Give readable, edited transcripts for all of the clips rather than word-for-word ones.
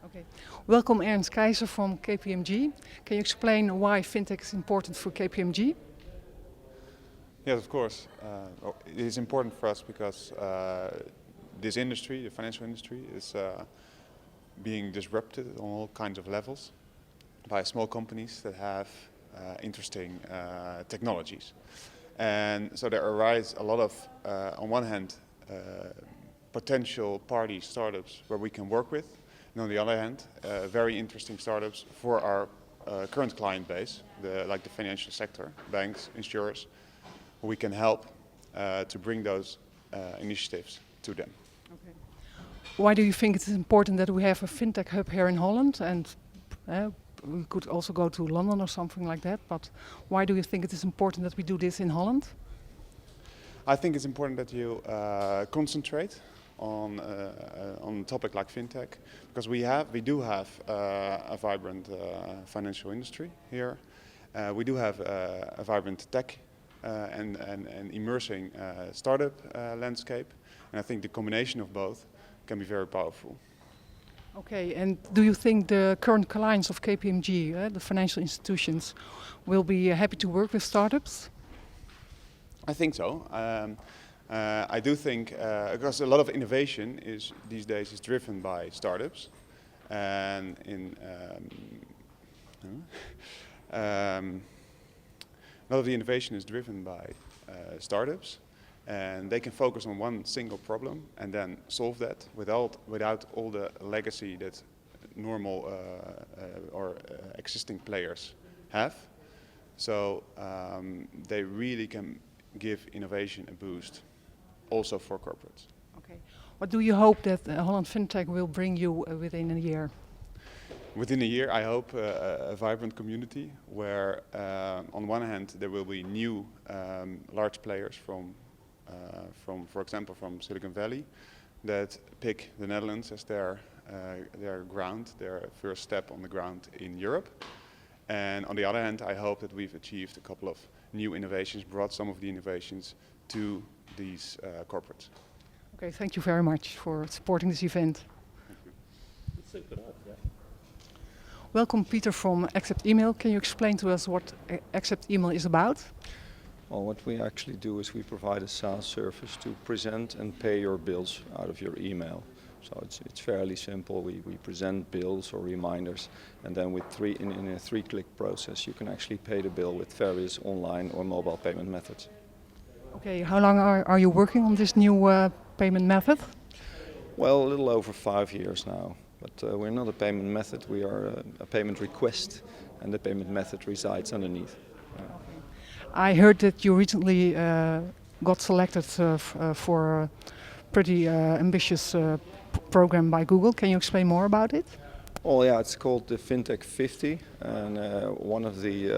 Okay. Welcome Ernst Keizer from KPMG. Can you explain why fintech is important for KPMG? Yes, of course. It is important for us because this industry, the financial industry, is being disrupted on all kinds of levels by small companies that have interesting technologies. And so there arise a lot of, on one hand, potential party startups where we can work with, and on the other hand, very interesting startups for our current client base, like the financial sector, banks, insurers, who we can help to bring those initiatives to them. Okay. Why do you think it is important that we have a fintech hub here in Holland, and we could also go to London or something like that, but why do you think it is important that we do this in Holland? I think it's important that you concentrate on a topic like fintech, because we do have a vibrant financial industry here. We do have a vibrant tech and emerging startup landscape, and I think the combination of both can be very powerful. Okay, and do you think the current clients of KPMG, the financial institutions, will be happy to work with startups? I think so. I do think, because a lot of innovation these days is driven by startups, and a lot of the innovation is driven by startups, and they can focus on one single problem and then solve that without all the legacy that normal or existing players have. So they really can give innovation a boost, also for corporates. Okay. What do you hope that Holland FinTech will bring you within a year? Within a year, I hope a vibrant community where, on one hand, there will be new large players from, for example, from Silicon Valley, that pick the Netherlands as their ground, their first step on the ground in Europe. And on the other hand, I hope that we've achieved a couple of new innovations, brought some of the innovations to these corporates. Okay, thank you very much for supporting this event. Thank you. Welcome Peter from Accept Email. Can you explain to us what Accept Email is about? Well, what we actually do is we provide a SaaS service to present and pay your bills out of your email. So it's fairly simple. We present bills or reminders, and then with in a three-click process you can actually pay the bill with various online or mobile payment methods. Okay, how long are you working on this new payment method? Well, a little over 5 years now, but we're not a payment method, we are a payment request, and the payment method resides underneath. I heard that you recently got selected for a pretty ambitious program by Google. Can you explain more about it? Well, yeah, it's called the FinTech 50, and one of the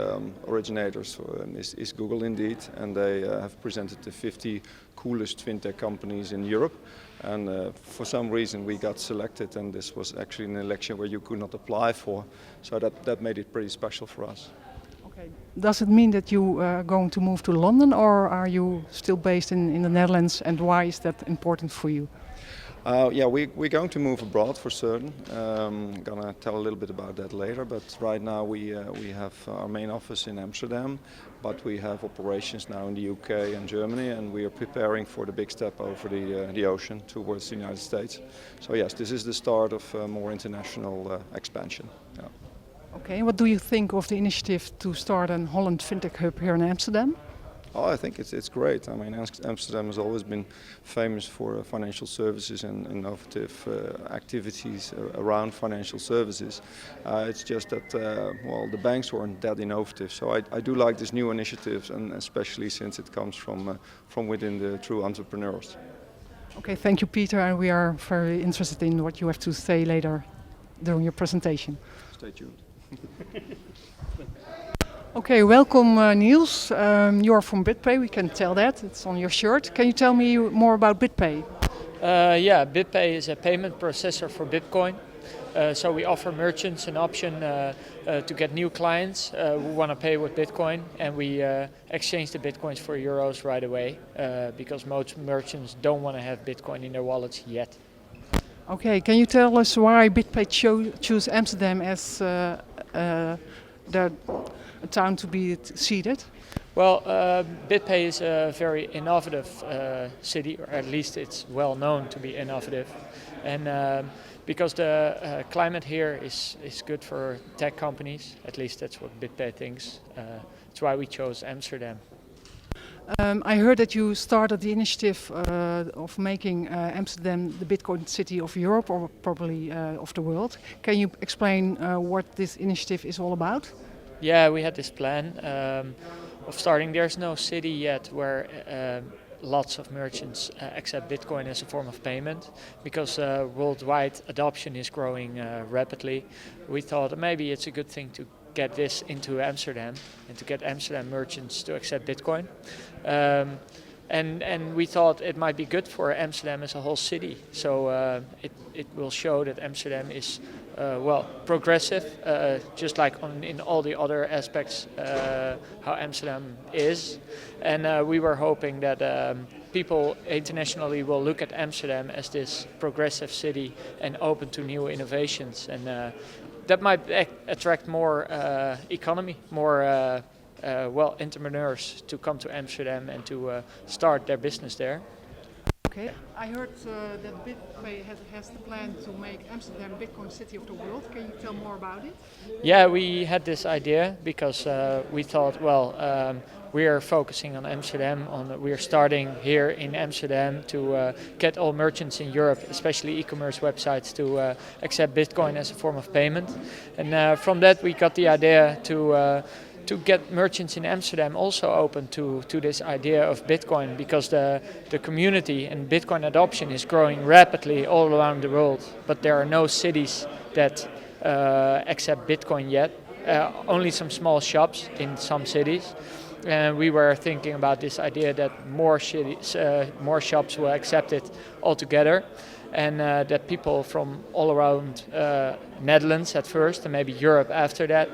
originators is Google indeed, and they have presented the 50 coolest FinTech companies in Europe, and for some reason we got selected, and this was actually an election where you could not apply for, so that made it pretty special for us. Okay. Does it mean that you are going to move to London, or are you still based in the Netherlands, and why is that important for you? Yeah, we're going to move abroad for certain. Gonna tell a little bit about that later. But right now we have our main office in Amsterdam, but we have operations now in the UK and Germany, and we are preparing for the big step over the ocean towards the United States. So yes, this is the start of more international expansion. Yeah. Okay, what do you think of the initiative to start a Holland FinTech hub here in Amsterdam? Oh, I think it's great. I mean, Amsterdam has always been famous for financial services and innovative activities around financial services. It's just that, well, the banks weren't that innovative. So I do like these new initiatives, and especially since it comes from within the true entrepreneurs. Okay, thank you, Peter. And we are very interested in what you have to say later during your presentation. Stay tuned. Okay, welcome Niels. You are from BitPay, we can tell that, it's on your shirt. Can you tell me more about BitPay? Yeah, BitPay is a payment processor for Bitcoin. So we offer merchants an option to get new clients who want to pay with Bitcoin, and we exchange the Bitcoins for euros right away because most merchants don't want to have Bitcoin in their wallets yet. Okay, can you tell us why BitPay choose Amsterdam as the town to be seated? Well, BitPay is a very innovative city, or at least it's well known to be innovative. And because the climate here is good for tech companies, at least that's what BitPay thinks. That's why we chose Amsterdam. I heard that you started the initiative of making Amsterdam the Bitcoin city of Europe, or probably of the world. Can you explain what this initiative is all about? Yeah, we had this plan of starting. There's no city yet where lots of merchants accept Bitcoin as a form of payment, because worldwide adoption is growing rapidly. We thought maybe it's a good thing to get this into Amsterdam and to get Amsterdam merchants to accept Bitcoin. And we thought it might be good for Amsterdam as a whole city. So it will show that Amsterdam is progressive, just like in all the other aspects how Amsterdam is. And we were hoping that people internationally will look at Amsterdam as this progressive city and open to new innovations. And that might attract more economy, more entrepreneurs to come to Amsterdam and to start their business there. Okay, I heard that BitPay has the plan to make Amsterdam Bitcoin city of the world. Can you tell more about it? Yeah, we had this idea because we thought, we are focusing on Amsterdam. We are starting here in Amsterdam to get all merchants in Europe, especially e-commerce websites, to accept Bitcoin as a form of payment. And from that we got the idea to get merchants in Amsterdam also open to this idea of Bitcoin, because the community and Bitcoin adoption is growing rapidly all around the world. But there are no cities that accept Bitcoin yet, only some small shops in some cities. And we were thinking about this idea that more shops will accept it altogether, and that people from all around Netherlands at first and maybe Europe after that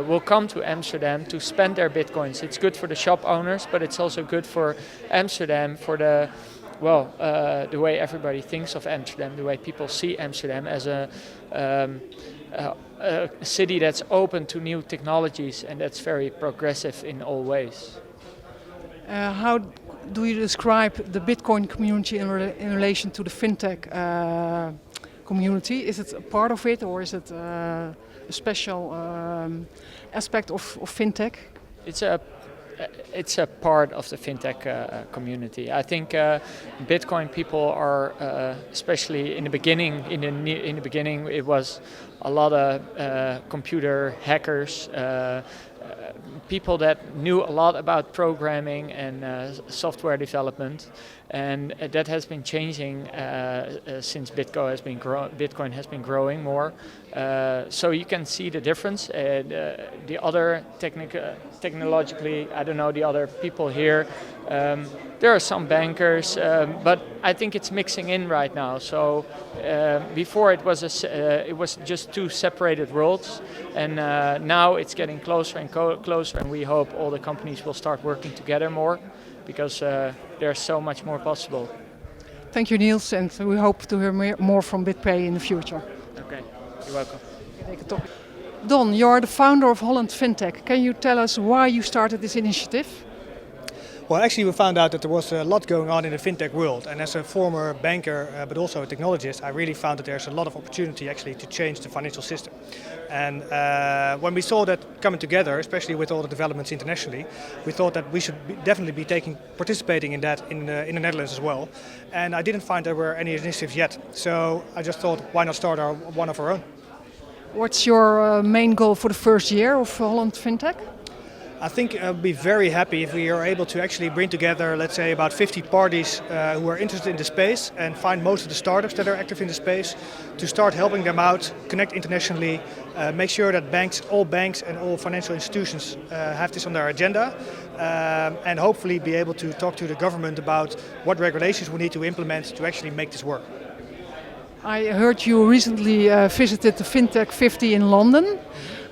will come to Amsterdam to spend their Bitcoins. It's good for the shop owners, but it's also good for Amsterdam, for the way everybody thinks of Amsterdam, the way people see Amsterdam as a city that's open to new technologies and that's very progressive in all ways. How do you describe the Bitcoin community in relation to the FinTech community? Is it a part of it, or is it a special aspect of FinTech? It's a part of the FinTech community. I think Bitcoin people are, especially in the beginning. In the beginning, it was a lot of computer hackers, people that knew a lot about programming and software development, and that has been changing since Bitcoin has been growing more. So you can see the difference. The other technologically, I don't know the other people here. There are some bankers, but I think it's mixing in right now. So before it was just two separated worlds, and now it's getting closer and closer. And we hope all the companies will start working together more, because there's so much more possible. Thank you, Niels, and we hope to hear more from BitPay in the future. Okay, you're welcome. Don, you're the founder of Holland FinTech. Can you tell us why you started this initiative? Well, actually we found out that there was a lot going on in the fintech world, and as a former banker but also a technologist, I really found that there's a lot of opportunity actually to change the financial system. And when we saw that coming together, especially with all the developments internationally, we thought that we should definitely be participating in that in the Netherlands as well. And I didn't find there were any initiatives yet, so I just thought, why not start one of our own? What's your main goal for the first year of Holland FinTech? I think I'll be very happy if we are able to actually bring together, let's say, about 50 parties who are interested in the space, and find most of the startups that are active in the space, to start helping them out, connect internationally, make sure that all banks and all financial institutions have this on their agenda, and hopefully be able to talk to the government about what regulations we need to implement to actually make this work. I heard you recently visited the FinTech 50 in London.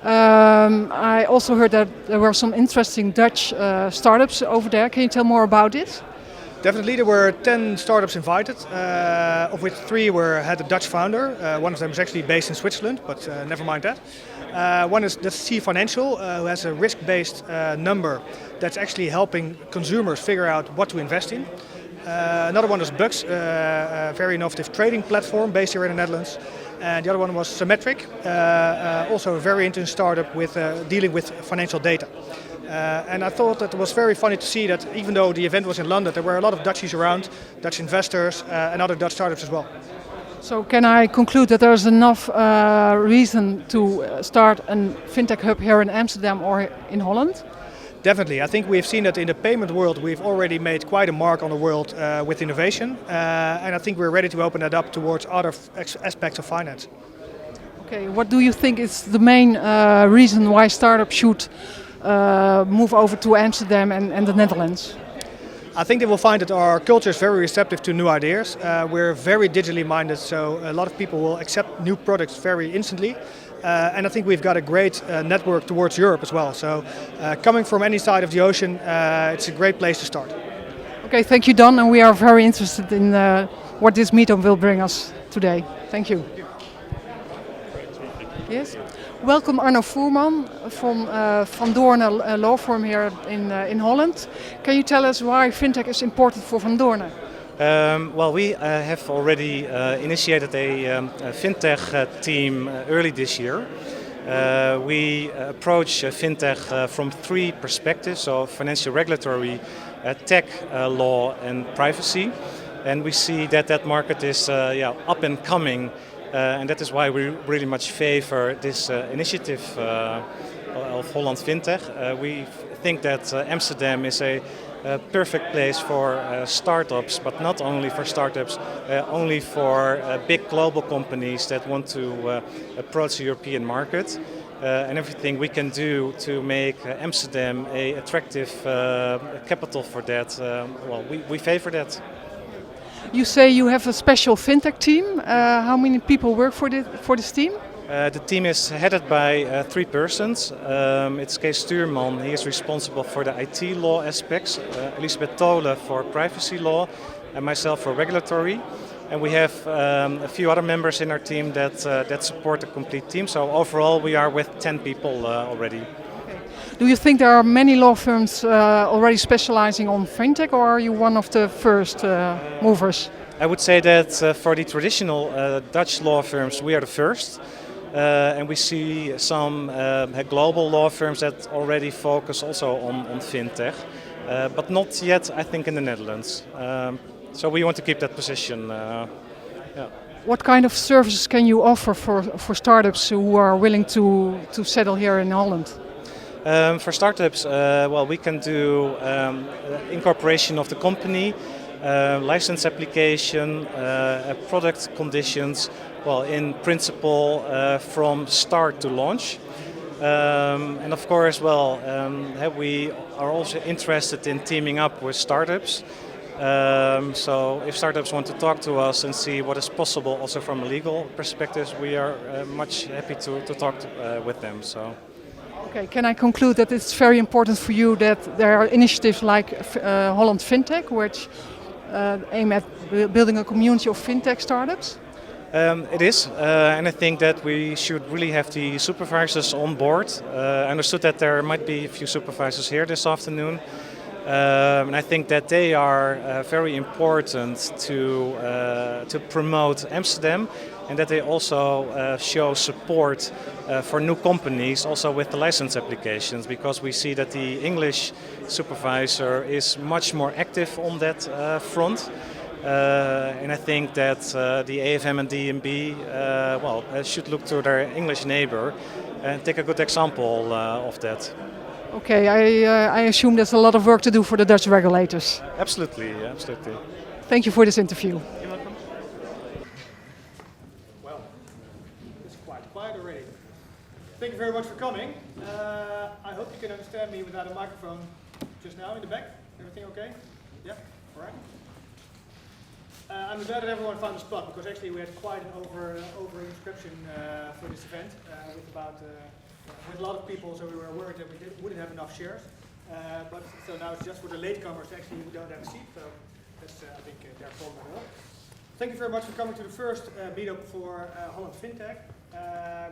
I also heard that there were some interesting Dutch startups over there. Can you tell more about it? Definitely, there were 10 startups invited, of which 3 had a Dutch founder. One of them is actually based in Switzerland, but never mind that. One is the C Financial, who has a risk-based number that's actually helping consumers figure out what to invest in. Another one is Bucks, a very innovative trading platform based here in the Netherlands. And the other one was Symmetric, also a very interesting startup with dealing with financial data. And I thought that it was very funny to see that even though the event was in London, there were a lot of Dutchies around, Dutch investors and other Dutch startups as well. So can I conclude that there's enough reason to start a fintech hub here in Amsterdam or in Holland? Definitely. I think we've seen that in the payment world we've already made quite a mark on the world with innovation. And I think we're ready to open that up towards other aspects of finance. Okay, what do you think is the main reason why startups should move over to Amsterdam and the Netherlands? I think they will find that our culture is very receptive to new ideas. We're very digitally minded, so a lot of people will accept new products very instantly. And I think we've got a great network towards Europe as well. So coming from any side of the ocean, it's a great place to start. Okay, thank you, Don, and we are very interested in what this meetup will bring us today. Thank you. Yes. Welcome Arno Voerman from Van Doorne law firm here in Holland. Can you tell us why fintech is important for Van Doorne? Well, we have already initiated a fintech team early this year. We approach fintech from 3 perspectives, so financial regulatory, tech, law and privacy. And we see that market is up and coming. And that is why we really much favor this initiative of Holland FinTech. We think that Amsterdam is a perfect place for startups, but not only for startups, only for big global companies that want to approach the European market. And everything we can do to make Amsterdam an attractive capital for that, well, we favor that. You say you have a special fintech team. How many people work for this team? The team is headed by 3 persons. It's Kees Stuurman, he is responsible for the IT law aspects, Elisabeth Tole for privacy law, and myself for regulatory. And we have a few other members in our team that support the complete team. So overall we are with 10 people already. Do you think there are many law firms already specializing on fintech, or are you one of the first movers? I would say that for the traditional Dutch law firms, we are the first. And we see some global law firms that already focus also on fintech, but not yet, I think, in the Netherlands. So we want to keep that position. Yeah. What kind of services can you offer for startups who are willing to settle here in Holland? For startups, well, we can do incorporation of the company, license application, product conditions, well, in principle, from start to launch. And of course, well, we are also interested in teaming up with startups. So if startups want to talk to us and see what is possible also from a legal perspective, we are much happy to talk with them. So. Okay, can I conclude that it's very important for you that there are initiatives like Holland FinTech, which aim at building a community of fintech startups? It is, and I think that we should really have the supervisors on board. I understood that there might be a few supervisors here this afternoon. And I think that they are very important to promote Amsterdam, and that they also show support for new companies also with the license applications, because we see that the English supervisor is much more active on that front. And I think that the AFM and DNB should look to their English neighbor and take a good example of that. Okay, I assume there's a lot of work to do for the Dutch regulators. Absolutely, absolutely. Thank you for this interview. You're welcome. Well, it's quite quiet already. Thank you very much for coming. I hope you can understand me without a microphone just now in the back. Everything okay? Yeah? All right. I'm glad that everyone found a spot, because actually we had quite an over inscription for this event with a lot of people, so we were worried that we wouldn't have enough chairs. But so now it's just for the latecomers. Actually, we don't have a seat, so as I think they're called by now. Thank you very much for coming to the first meetup for Holland FinTech.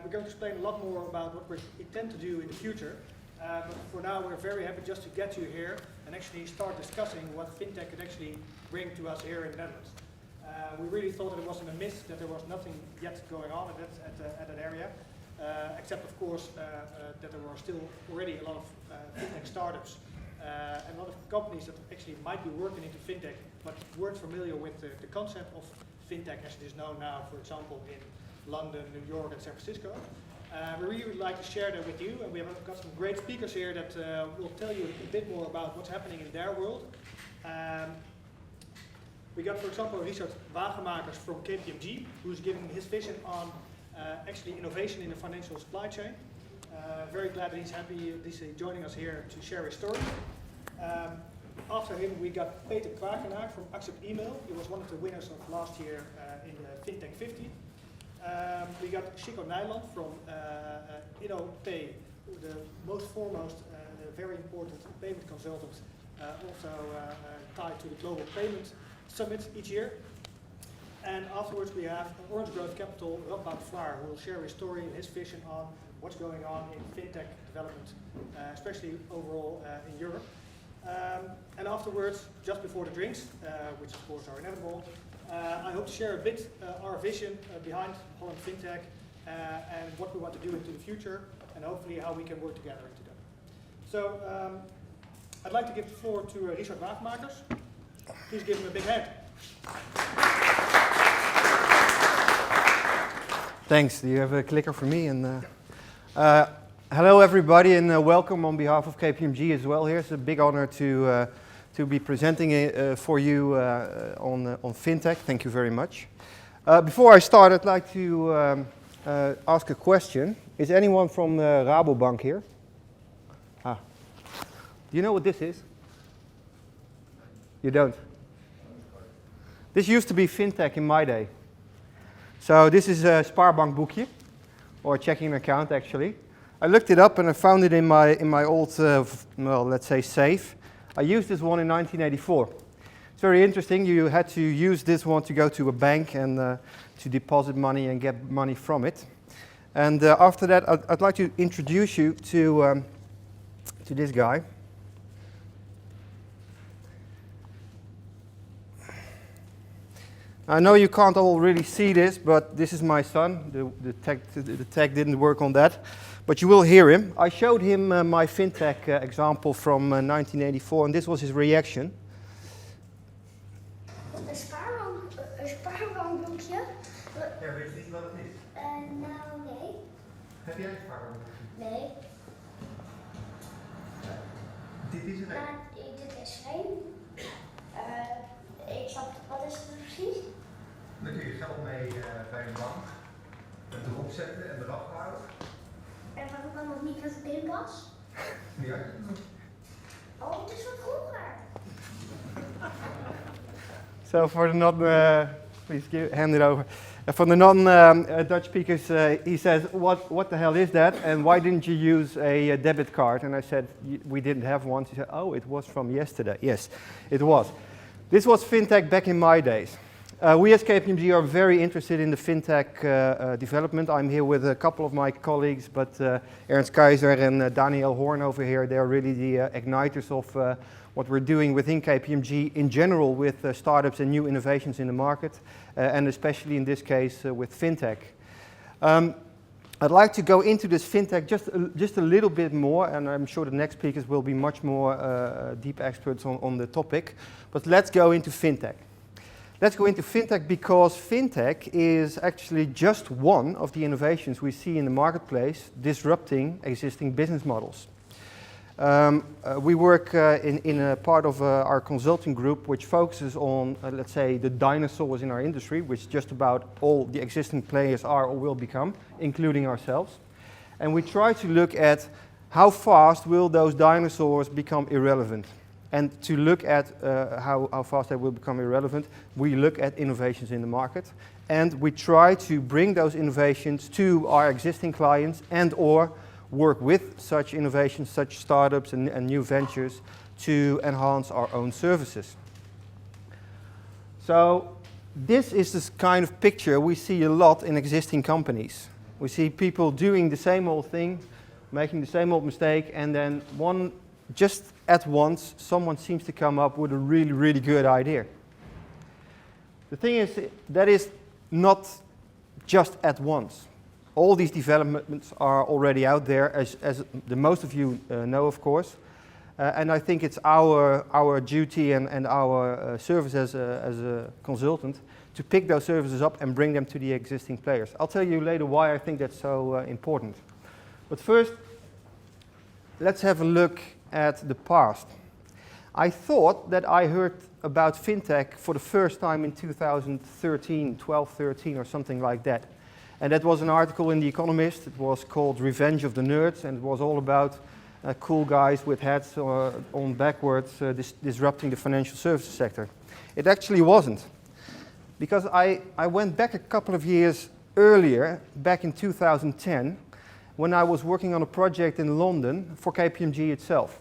We're going to explain a lot more about what we intend to do in the future. But for now, we're very happy just to get you here and actually start discussing what FinTech could actually bring to us here in the Netherlands. We really thought that it wasn't a myth, that there was nothing yet going on at that area, except of course that there were still already a lot of FinTech startups and a lot of companies that actually might be working into FinTech but weren't familiar with the concept of FinTech as it is known now, for example, in London, New York and San Francisco. We really would like to share that with you, and we have got some great speakers here that will tell you a bit more about what's happening in their world. We got, for example, Richard Wagemakers from KPMG, who's giving his vision on actually innovation in the financial supply chain. Very glad that he's joining us here to share his story. After him, we got Peter Kwakenaar from Accept Email. He was one of the winners of last year in the FinTech 50. We got Chico Nijland from InnoPay, the most foremost, very important payment consultant, also tied to the Global Payment Summit each year. And afterwards we have Orange Growth Capital, Radboud Vlaar, who will share his story and his vision on what's going on in FinTech development, especially overall in Europe. And afterwards, just before the drinks, which of course are inevitable, I hope to share a bit our vision behind Holland FinTech and what we want to do into the future, and hopefully how we can work together into that. So I'd like to give the floor to Richard Wagemakers. Please give him a big hand. Thanks. Do you have a clicker for me? And hello, everybody, and welcome on behalf of KPMG as well. Here it's a big honor to be presenting for you on FinTech. Thank you very much. Before I start, I'd like to ask a question. Is anyone from Rabobank here? Ah. Do you know what this is? You don't? This used to be FinTech in my day. So this is a Spaarbankboekje, or a checking account actually. I looked it up and I found it in my old, well, let's say safe. I used this one in 1984. It's very interesting. You had to use this one to go to a bank and to deposit money and get money from it. And after that, I'd like to introduce you to this guy. I know you can't all really see this, but this is my son. The tech didn't work on that, but you will hear him. I showed him my FinTech example from 1984, and this was his reaction. Een spaarbankboekje? Ja, weet je niet wat het is? Nou, nee. Heb jij een spaarbankboekje? Nee. Dit is het. Dit is geen. Ik snap, wat is het precies? Dan kun je geld mee bij een bank erop zetten en eraf halen. En waarom dan nog niet met de pinpas? Ja. Oh, het is wat vroeger. So for the non, please hand it over. For the non-Dutch speakers, he says, what the hell is that? And why didn't you use a debit card? And I said, we didn't have one. He said, oh, it was from yesterday. Yes, it was. This was FinTech back in my days. We as KPMG are very interested in the FinTech development. I'm here with a couple of my colleagues, but Ernst Keizer and Daniel Horn over here, they're really the igniters of what we're doing within KPMG in general with startups and new innovations in the market, and especially in this case with FinTech. I'd like to go into this FinTech just a little bit more, and I'm sure the next speakers will be much more deep experts on the topic, but let's go into FinTech. Let's go into FinTech because FinTech is actually just one of the innovations we see in the marketplace disrupting existing business models. We work in a part of our consulting group which focuses on, let's say, the dinosaurs in our industry, which just about all the existing players are or will become, including ourselves. And we try to look at how fast will those dinosaurs become irrelevant. And to look at how fast they will become irrelevant, we look at innovations in the market. And we try to bring those innovations to our existing clients and or work with such innovations, such startups and new ventures to enhance our own services. So this is this kind of picture we see a lot in existing companies. We see people doing the same old thing, making the same old mistake, and then just at once, someone seems to come up with a really, really good idea. The thing is, that is not just at once. All these developments are already out there, as the most of you know, of course. And I think it's our duty and our service as a consultant to pick those services up and bring them to the existing players. I'll tell you later why I think that's so important. But first, let's have a look at the past. I thought that I heard about fintech for the first time in 2013, 12, 13 or something like that. And that was an article in The Economist. It was called Revenge of the Nerds, and it was all about cool guys with hats on backwards disrupting the financial services sector. It actually wasn't. Because I went back a couple of years earlier, back in 2010, when I was working on a project in London for KPMG itself.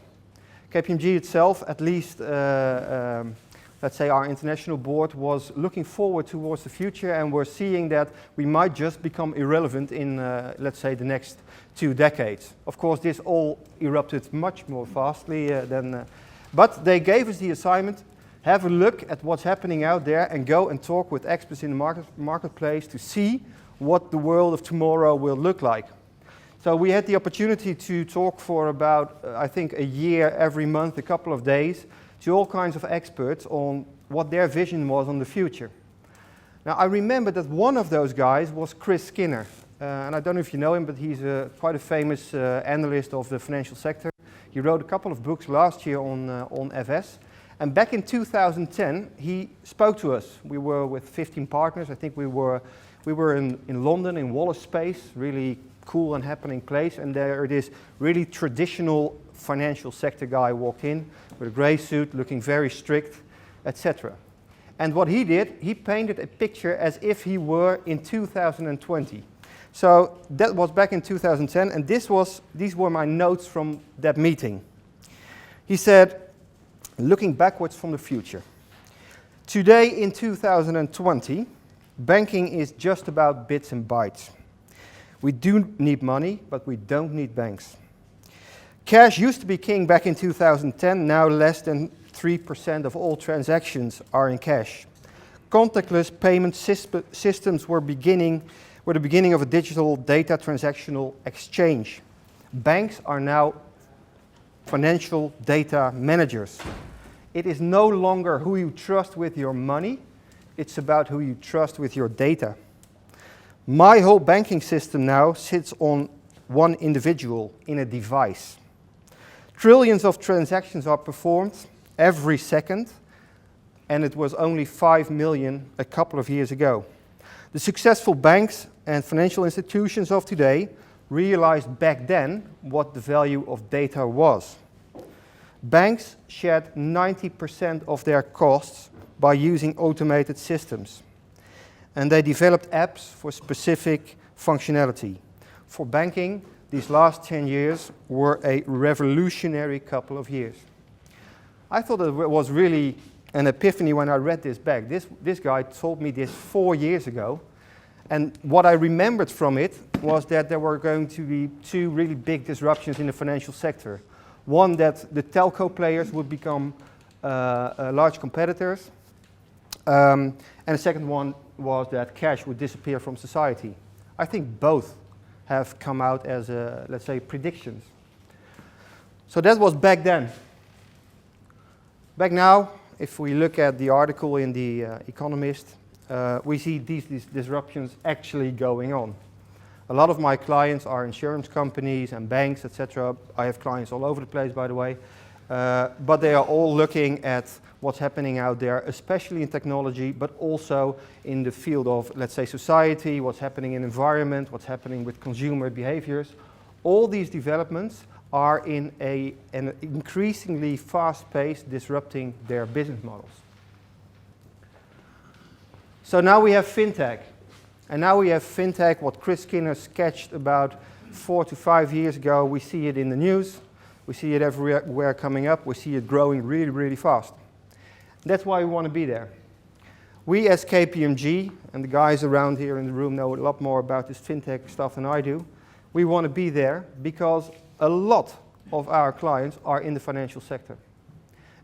KPMG itself, at least, let's say our international board, was looking forward towards the future, and we're seeing that we might just become irrelevant in, let's say, the next 2 decades. Of course, this all erupted much more fastly than, but they gave us the assignment, have a look at what's happening out there and go and talk with experts in the marketplace to see what the world of tomorrow will look like. So we had the opportunity to talk for about, I think, a year, every month, a couple of days, to all kinds of experts on what their vision was on the future. Now, I remember that one of those guys was Chris Skinner. And I don't know if you know him, but he's quite a famous analyst of the financial sector. He wrote a couple of books last year on FS. And back in 2010, he spoke to us. We were with 15 partners. I think we were in London, in Wallace Space, really cool and happening place. And there this really traditional financial sector guy walked in with a grey suit, looking very strict, etc. And what he did, he painted a picture as if he were in 2020. So that was back in 2010, and these were my notes from that meeting. He said, looking backwards from the future, today in 2020, banking is just about bits and bytes. We do need money, but we don't need banks. Cash used to be king back in 2010, now less than 3% of all transactions are in cash. Contactless payment systems were the beginning of a digital data transactional exchange. Banks are now financial data managers. It is no longer who you trust with your money, it's about who you trust with your data. My whole banking system now sits on one individual in a device. Trillions of transactions are performed every second, and it was only 5 million a couple of years ago. The successful banks and financial institutions of today realized back then what the value of data was. Banks shed 90% of their costs by using automated systems. And they developed apps for specific functionality. For banking, these last 10 years were a revolutionary couple of years. I thought it was really an epiphany when I read this back. This guy told me this 4 years ago. And what I remembered from it was that there were going to be 2 really big disruptions in the financial sector. One, that the telco players would become large competitors. And the second one was that cash would disappear from society. I think both have come out as, let's say, predictions. So that was back then. Back now, if we look at the article in The Economist, we see these disruptions actually going on. A lot of my clients are insurance companies and banks, etc. I have clients all over the place, by the way. But they are all looking at what's happening out there, especially in technology, but also in the field of, let's say, society, what's happening in environment, what's happening with consumer behaviors. All these developments are in an increasingly fast pace disrupting their business models. So now we have fintech. And now we have fintech, what Chris Skinner sketched about 4 to 5 years ago. We see it in the news. We see it everywhere coming up. We see it growing really, really fast. That's why we want to be there. We as KPMG, and the guys around here in the room know a lot more about this fintech stuff than I do, we want to be there because a lot of our clients are in the financial sector.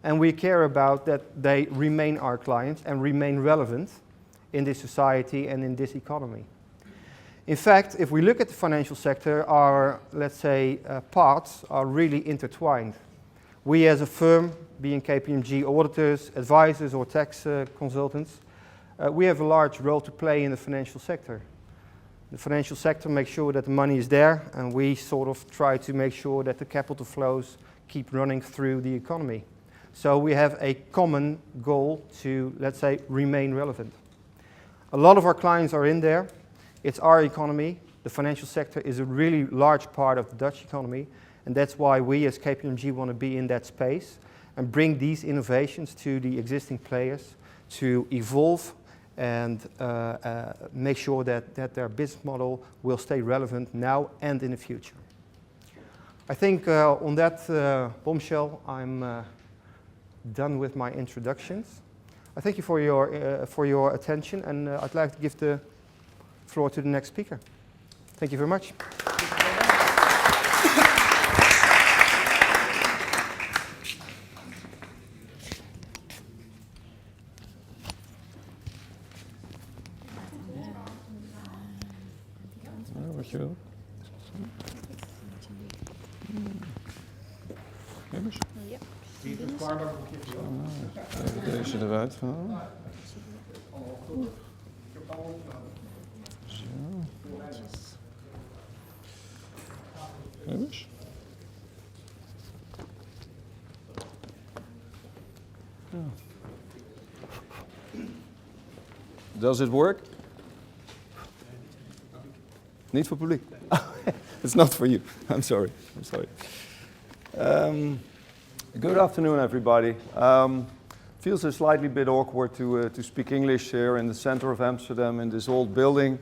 And we care about that they remain our clients and remain relevant in this society and in this economy. In fact, if we look at the financial sector, our, let's say, paths are really intertwined. We as a firm, being KPMG auditors, advisors or tax consultants, we have a large role to play in the financial sector. The financial sector makes sure that the money is there, and we sort of try to make sure that the capital flows keep running through the economy. So we have a common goal to, let's say, remain relevant. A lot of our clients are in there. It's our economy. The financial sector is a really large part of the Dutch economy, and that's why we as KPMG want to be in that space and bring these innovations to the existing players to evolve and make sure that their business model will stay relevant now and in the future. I think on that bombshell, I'm done with my introductions. I thank you for your attention, and I'd like to give the floor to the next speaker. Thank you very much. Dankjewel. Immers? Ja. Even deze eruit halen. Zo. Immers? Ja. Does it work? Niet voor publiek. It's not for you. I'm sorry. Good afternoon, everybody. Feels a slightly bit awkward to speak English here in the center of Amsterdam in this old building,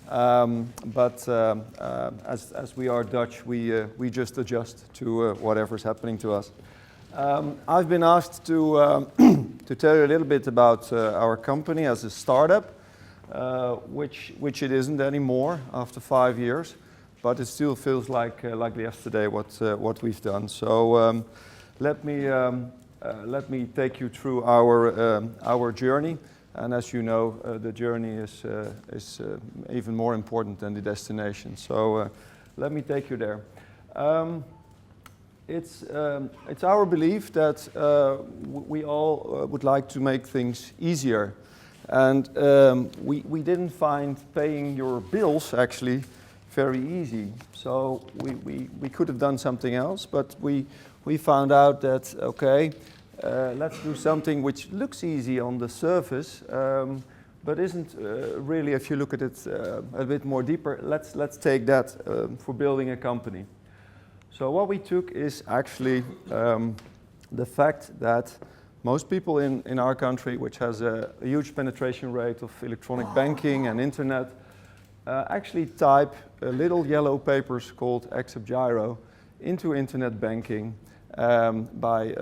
but as we are Dutch, we just adjust to whatever's happening to us. I've been asked to to tell you a little bit about our company as a startup. Which it isn't anymore after 5 years, but it still feels like yesterday what we've done. So let me take you through our journey, and as you know, the journey is even more important than the destination. So let me take you there. It's our belief that we all would like to make things easier. And we didn't find paying your bills actually very easy. So we could have done something else, but we found out that, okay, let's do something which looks easy on the surface, but isn't really, if you look at it a bit more deeper, let's take that for building a company. So what we took is actually the fact that most people in our country, which has a huge penetration rate of electronic banking and internet, actually type little yellow papers called Accept Giro into internet banking by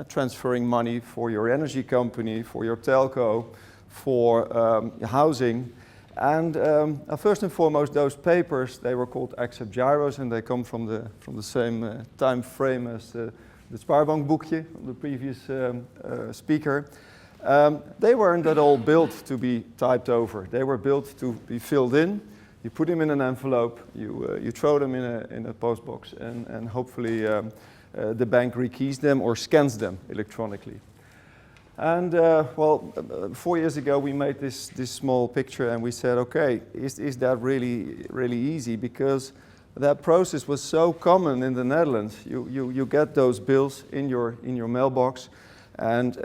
transferring money for your energy company, for your telco, for housing. And first and foremost, those papers, they were called Accept Giros, and they come from the same time frame as the Spaarbankboekje, the previous speaker. They weren't at all built to be typed over. They were built to be filled in. You put them in an envelope, you throw them in a post box, and hopefully the bank rekeys them or scans them electronically. And 4 years ago we made this small picture, and we said, okay, is that really easy? Because that process was so common in the Netherlands. You get those bills in your mailbox, and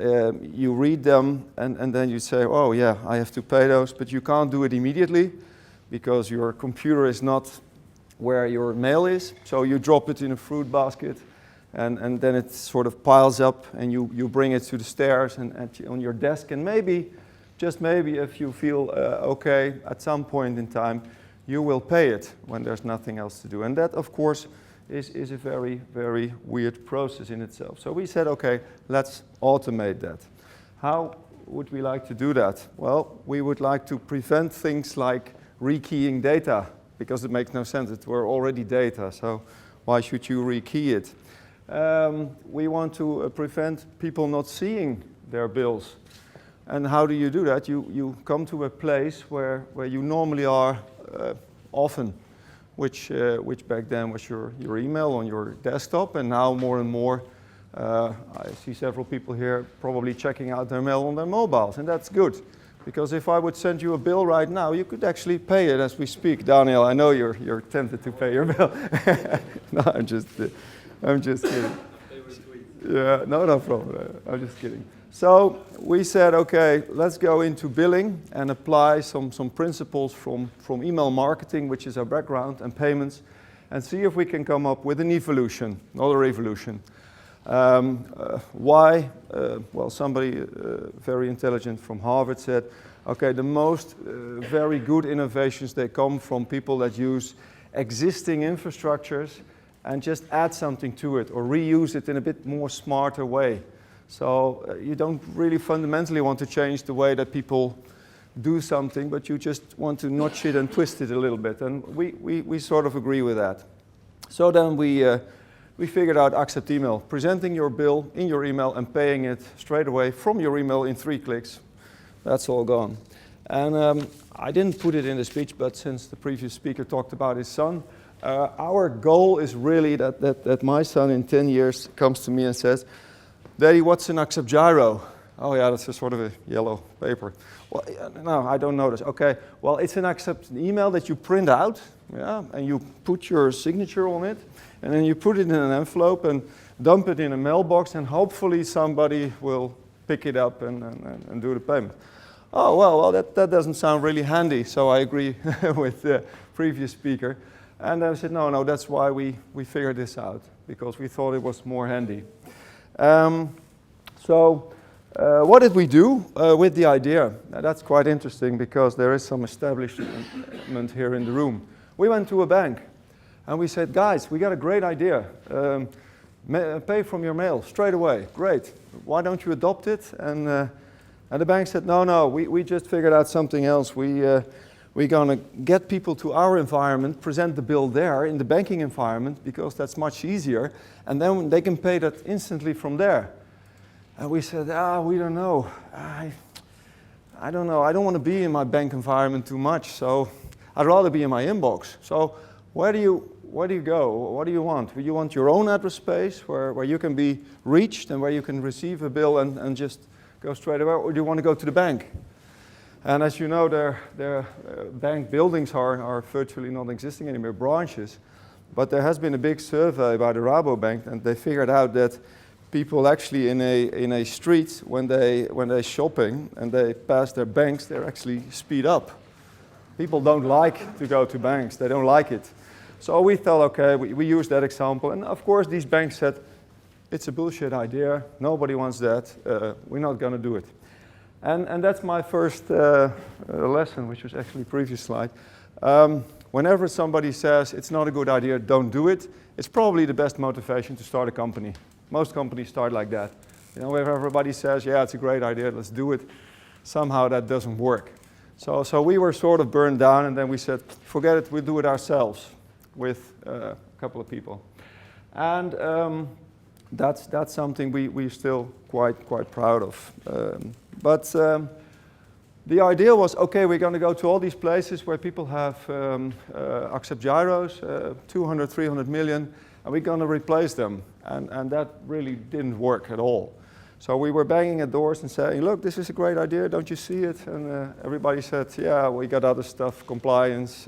you read them, and then you say, oh yeah, I have to pay those, but you can't do it immediately because your computer is not where your mail is. So you drop it in a fruit basket, and then it sort of piles up, and you bring it to the stairs and on your desk, and maybe, just maybe, if you feel okay at some point in time, you will pay it when there's nothing else to do. And that, of course, is a very, very weird process in itself. So we said, okay, let's automate that. How would we like to do that? Well, we would like to prevent things like rekeying data, because it makes no sense. We're already data, so why should you rekey it? We want to prevent people not seeing their bills. And how do you do that? You come to a place where you normally are often, which back then was your email on your desktop, and now more and more I see several people here probably checking out their mail on their mobiles, and that's good. Because if I would send you a bill right now, you could actually pay it as we speak. Daniel, I know you're tempted to pay your bill. No, I'm just kidding. Yeah, no problem. I'm just kidding. So we said, okay, let's go into billing and apply some principles from email marketing, which is our background, and payments, and see if we can come up with an evolution, not a revolution. Why? Well, somebody very intelligent from Harvard said, okay, the most very good innovations, they come from people that use existing infrastructures and just add something to it or reuse it in a bit more smarter way. So you don't really fundamentally want to change the way that people do something, but you just want to notch it and twist it a little bit. And we sort of agree with that. So then we figured out Accept Email, presenting your bill in your email and paying it straight away from your email in 3 clicks. That's all gone. And I didn't put it in the speech, but since the previous speaker talked about his son, our goal is really that my son in 10 years comes to me and says, Daddy, what's an Accept Gyro? Oh yeah, that's a sort of a yellow paper. Well, no, I don't know this. Okay, well, it's an Accept email that you print out, yeah, and you put your signature on it, and then you put it in an envelope and dump it in a mailbox, and hopefully somebody will pick it up and do the payment. Oh, well, that doesn't sound really handy, so I agree with the previous speaker. And I said, no, that's why we figured this out, because we thought it was more handy. What did we do with the idea? Now, that's quite interesting, because there is some establishment here in the room. We went to a bank, and we said, guys, we got a great idea. Pay from your mail straight away. Great. Why don't you adopt it? And the bank said, no, we just figured out something else. We're going to get people to our environment, present the bill there in the banking environment, because that's much easier, and then they can pay that instantly from there. And we said, we don't know. I don't know. I don't want to be in my bank environment too much, so I'd rather be in my inbox. So where do you go? What do you want? Do you want your own address space where you can be reached and where you can receive a bill and just go straight away, or do you want to go to the bank? And as you know, their bank buildings are virtually not existing anymore, branches. But there has been a big survey by the Rabobank, and they figured out that people actually in a street, when they're shopping and they pass their banks, they actually speed up. People don't like to go to banks. They don't like it. So we thought, okay, we used that example. And of course, these banks said, it's a bullshit idea. Nobody wants that. We're not going to do it. And that's my first lesson, which was actually the previous slide. Whenever somebody says it's not a good idea, don't do it, it's probably the best motivation to start a company. Most companies start like that. You know, if everybody says, yeah, it's a great idea, let's do it, somehow that doesn't work. So we were sort of burned down, and then we said, forget it, we'll do it ourselves with a couple of people. And that's something we're still quite proud of. But the idea was, okay, we're going to go to all these places where people have Accept Gyros, 200, 300 million, and we're going to replace them. And that really didn't work at all. So we were banging at doors and saying, look, this is a great idea, don't you see it? And everybody said, yeah, we got other stuff, compliance,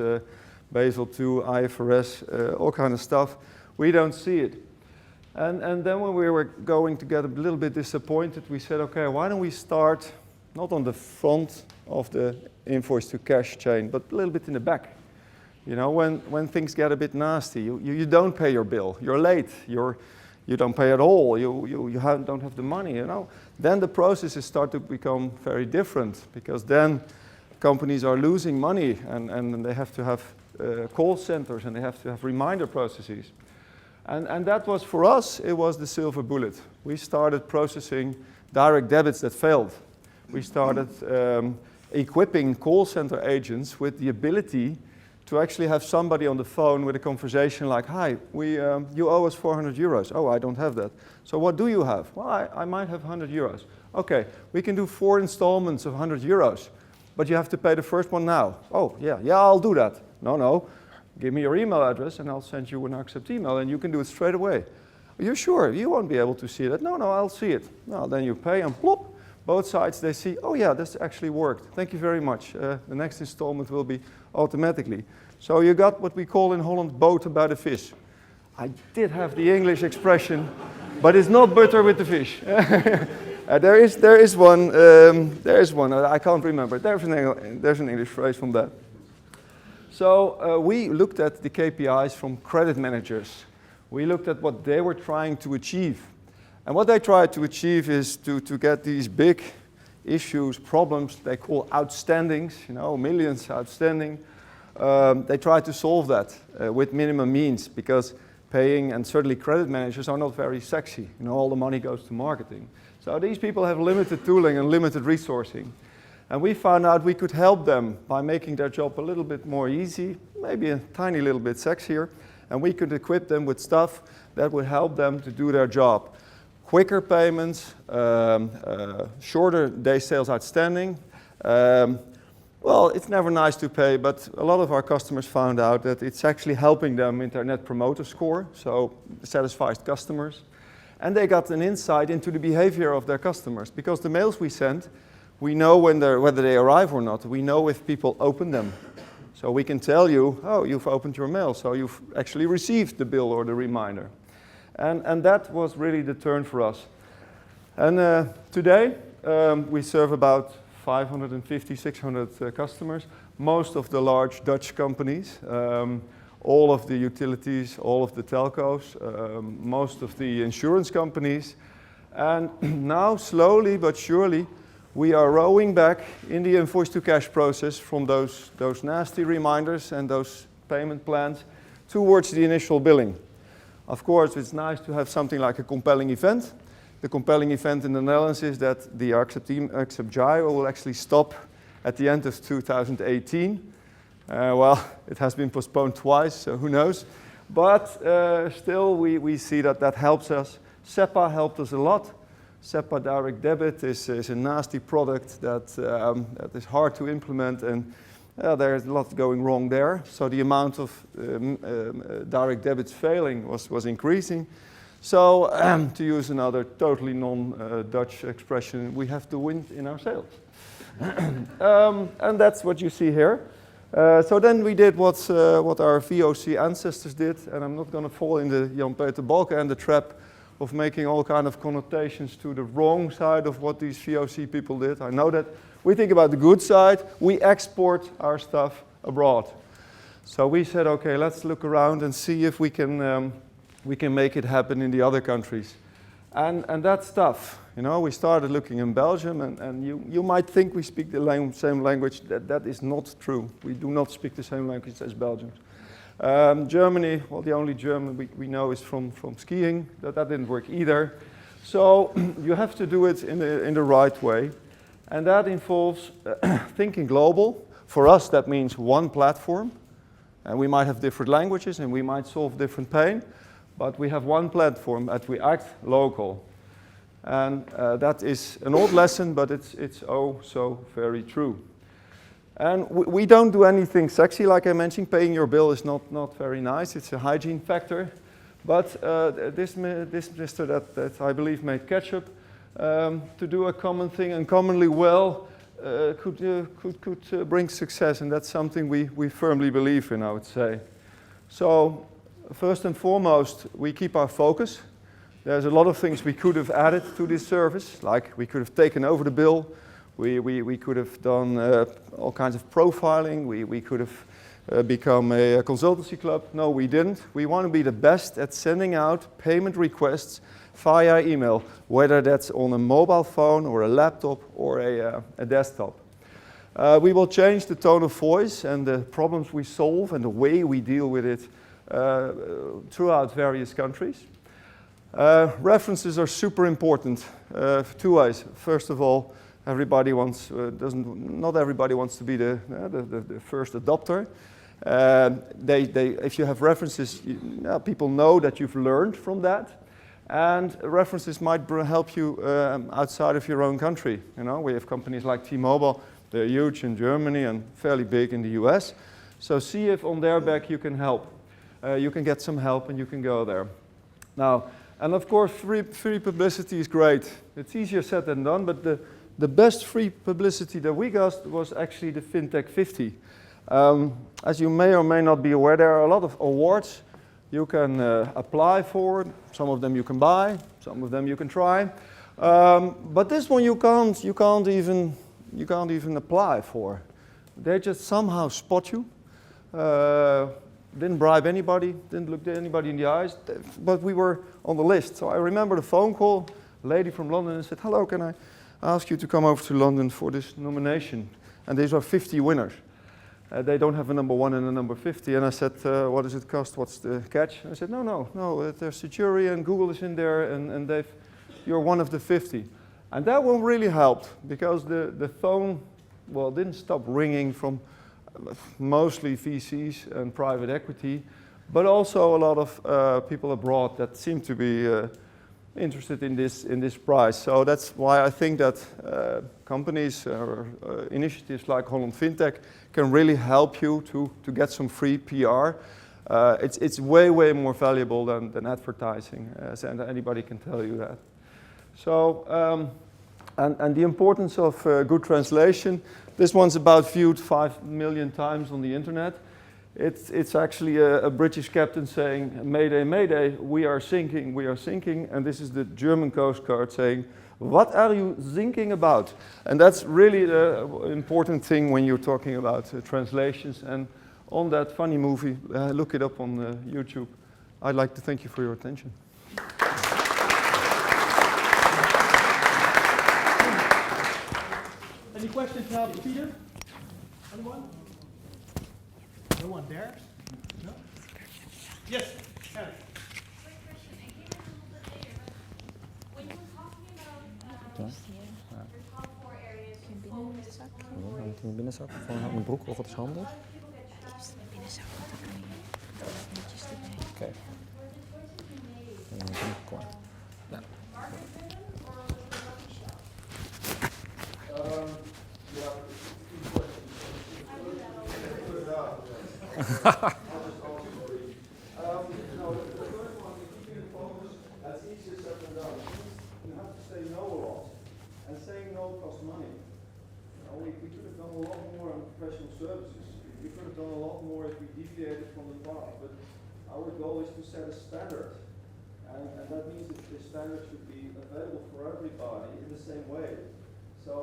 Basel II, IFRS, all kind of stuff. We don't see it. And then when we were going to get a little bit disappointed, we said, okay, why don't we start not on the front of the invoice to cash chain, but a little bit in the back. You know, when things get a bit nasty, you don't pay your bill, you're late, you don't pay at all, you don't have the money, you know. Then the processes start to become very different, because then companies are losing money and they have to have call centers and they have to have reminder processes. And that was, for us, it was the silver bullet. We started processing direct debits that failed. we started equipping call center agents with the ability to actually have somebody on the phone with a conversation like, hi, you owe us 400 euros. Oh, I don't have that. So what do you have? Well, I might have 100 euros. Okay, we can do 4 installments of 100 euros, but you have to pay the first one now. Oh, yeah, I'll do that. No, give me your email address and I'll send you an accept email and you can do it straight away. Are you sure? You won't be able to see that. No, I'll see it. Well, then you pay and plop. Both sides, they see, oh yeah, this actually worked. Thank you very much. The next installment will be automatically. So you got what we call in Holland boter bij de vis. I did have the English expression, but it's not butter with the fish. There is one. I can't remember. There's an English phrase from that. So we looked at the KPIs from credit managers. We looked at what they were trying to achieve. And what they tried to achieve is to get these big issues, problems they call outstandings, millions outstanding. They tried to solve that with minimum means because paying and certainly credit managers are not very sexy. All the money goes to marketing. So these people have limited tooling and limited resourcing. And we found out we could help them by making their job a little bit more easy, maybe a tiny little bit sexier, and we could equip them with stuff that would help them to do their job. Quicker payments, shorter day sales outstanding. Well, it's never nice to pay, but a lot of our customers found out that it's actually helping them with their Net Promoter Score, so satisfied customers. And they got an insight into the behavior of their customers, because the mails we send, we know whether they arrive or not. We know if people open them. So we can tell you, oh, you've opened your mail, so you've actually received the bill or the reminder. And that was really the turn for us. And today, we serve about 550, 600 customers, most of the large Dutch companies, all of the utilities, all of the telcos, most of the insurance companies. And now, slowly but surely, we are rowing back in the invoice-to-cash process from those nasty reminders and those payment plans towards the initial billing. Of course, it's nice to have something like a compelling event. The compelling event in the Netherlands is that the Accept Gyro will actually stop at the end of 2018. Well, it has been postponed twice, so who knows. But still, we see that helps us. SEPA helped us a lot. SEPA Direct Debit is a nasty product that is hard to implement, and there's a lot going wrong there. So the amount of direct debits failing was increasing. So to use another totally non-Dutch expression, we have to win in our sales. And that's what you see here. So then we did what our VOC ancestors did, and I'm not going to fall in the Jan-Peter Balkenende trap of making all kind of connotations to the wrong side of what these VOC people did. I know that we think about the good side. We export our stuff abroad. So we said, okay, let's look around and see if we can make it happen in the other countries. And that's tough. We started looking in Belgium, and you might think we speak the same language. That is not true. We do not speak the same language as Belgians. Germany, well, the only German we know is from skiing. That didn't work either. So you have to do it in the right way. And that involves thinking global. For us, that means one platform. And we might have different languages and we might solve different pain. But we have one platform and we act local. And that is an old lesson, but it's oh so very true. And we don't do anything sexy, like I mentioned. Paying your bill is not very nice. It's a hygiene factor. But this mister that I believe made ketchup, to do a common thing and commonly well could bring success. And that's something we firmly believe in, I would say. So first and foremost, we keep our focus. There's a lot of things we could have added to this service, like we could have taken over the bill. We could have done all kinds of profiling. We could have become a consultancy club. No, we didn't. We want to be the best at sending out payment requests via email, whether that's on a mobile phone or a laptop or a desktop. We will change the tone of voice and the problems we solve and the way we deal with it throughout various countries. References are super important. Two ways. First of all, Everybody wants not everybody wants to be the first adopter. If you have references, people know that you've learned from that, and references might help you outside of your own country. You know, we have companies like T-Mobile; they're huge in Germany and fairly big in the US. So see if on their back you can help. You can get some help and you can go there. Now, and of course, free publicity is great. It's easier said than done, but the best free publicity that we got was actually the FinTech 50. As you may or may not be aware, there are a lot of awards you can apply for. Some of them you can buy, some of them you can try. But this one you can't even apply for. They just somehow spot you. Didn't bribe anybody, didn't look anybody in the eyes, but we were on the list. So I remember the phone call, a lady from London, and said, "Hello, can I ask you to come over to London for this nomination?" And these are 50 winners. They don't have a number 1 and a number 50. And I said, "What does it cost? What's the catch?" And I said, no, there's a jury and Google is in there, and you're one of the 50. And that one really helped, because the phone, well, didn't stop ringing from mostly VCs and private equity, but also a lot of people abroad that seem to be interested in this prize. So that's why I think that companies or initiatives like Holland FinTech can really help you to get some free PR. It's way more valuable than advertising, and anybody can tell you that. So and the importance of good translation. This one's about viewed 5 million times on the internet. It's actually a British captain saying, "Mayday, mayday, we are sinking, we are sinking." And this is the German Coast Guard saying, "What are you thinking about?" And that's really the important thing when you're talking about translations. And on that funny movie, look it up on YouTube. I'd like to thank you for your attention. Any questions now, Peter? Anyone? No one there? No? Yes, Harry. Quick question. I came in a little bit later, but when you were talking about your top 4 areas of focus, In de binnenzak van mijn broek, of het is handig. Oké. Ja. That's easier said than done. You have to say no a lot, and saying no costs money. We could have done a lot more on professional services. We could have done a lot more if we deviated from the path. But our goal is to set a standard, and that means that the standard should be available for everybody in the same way. So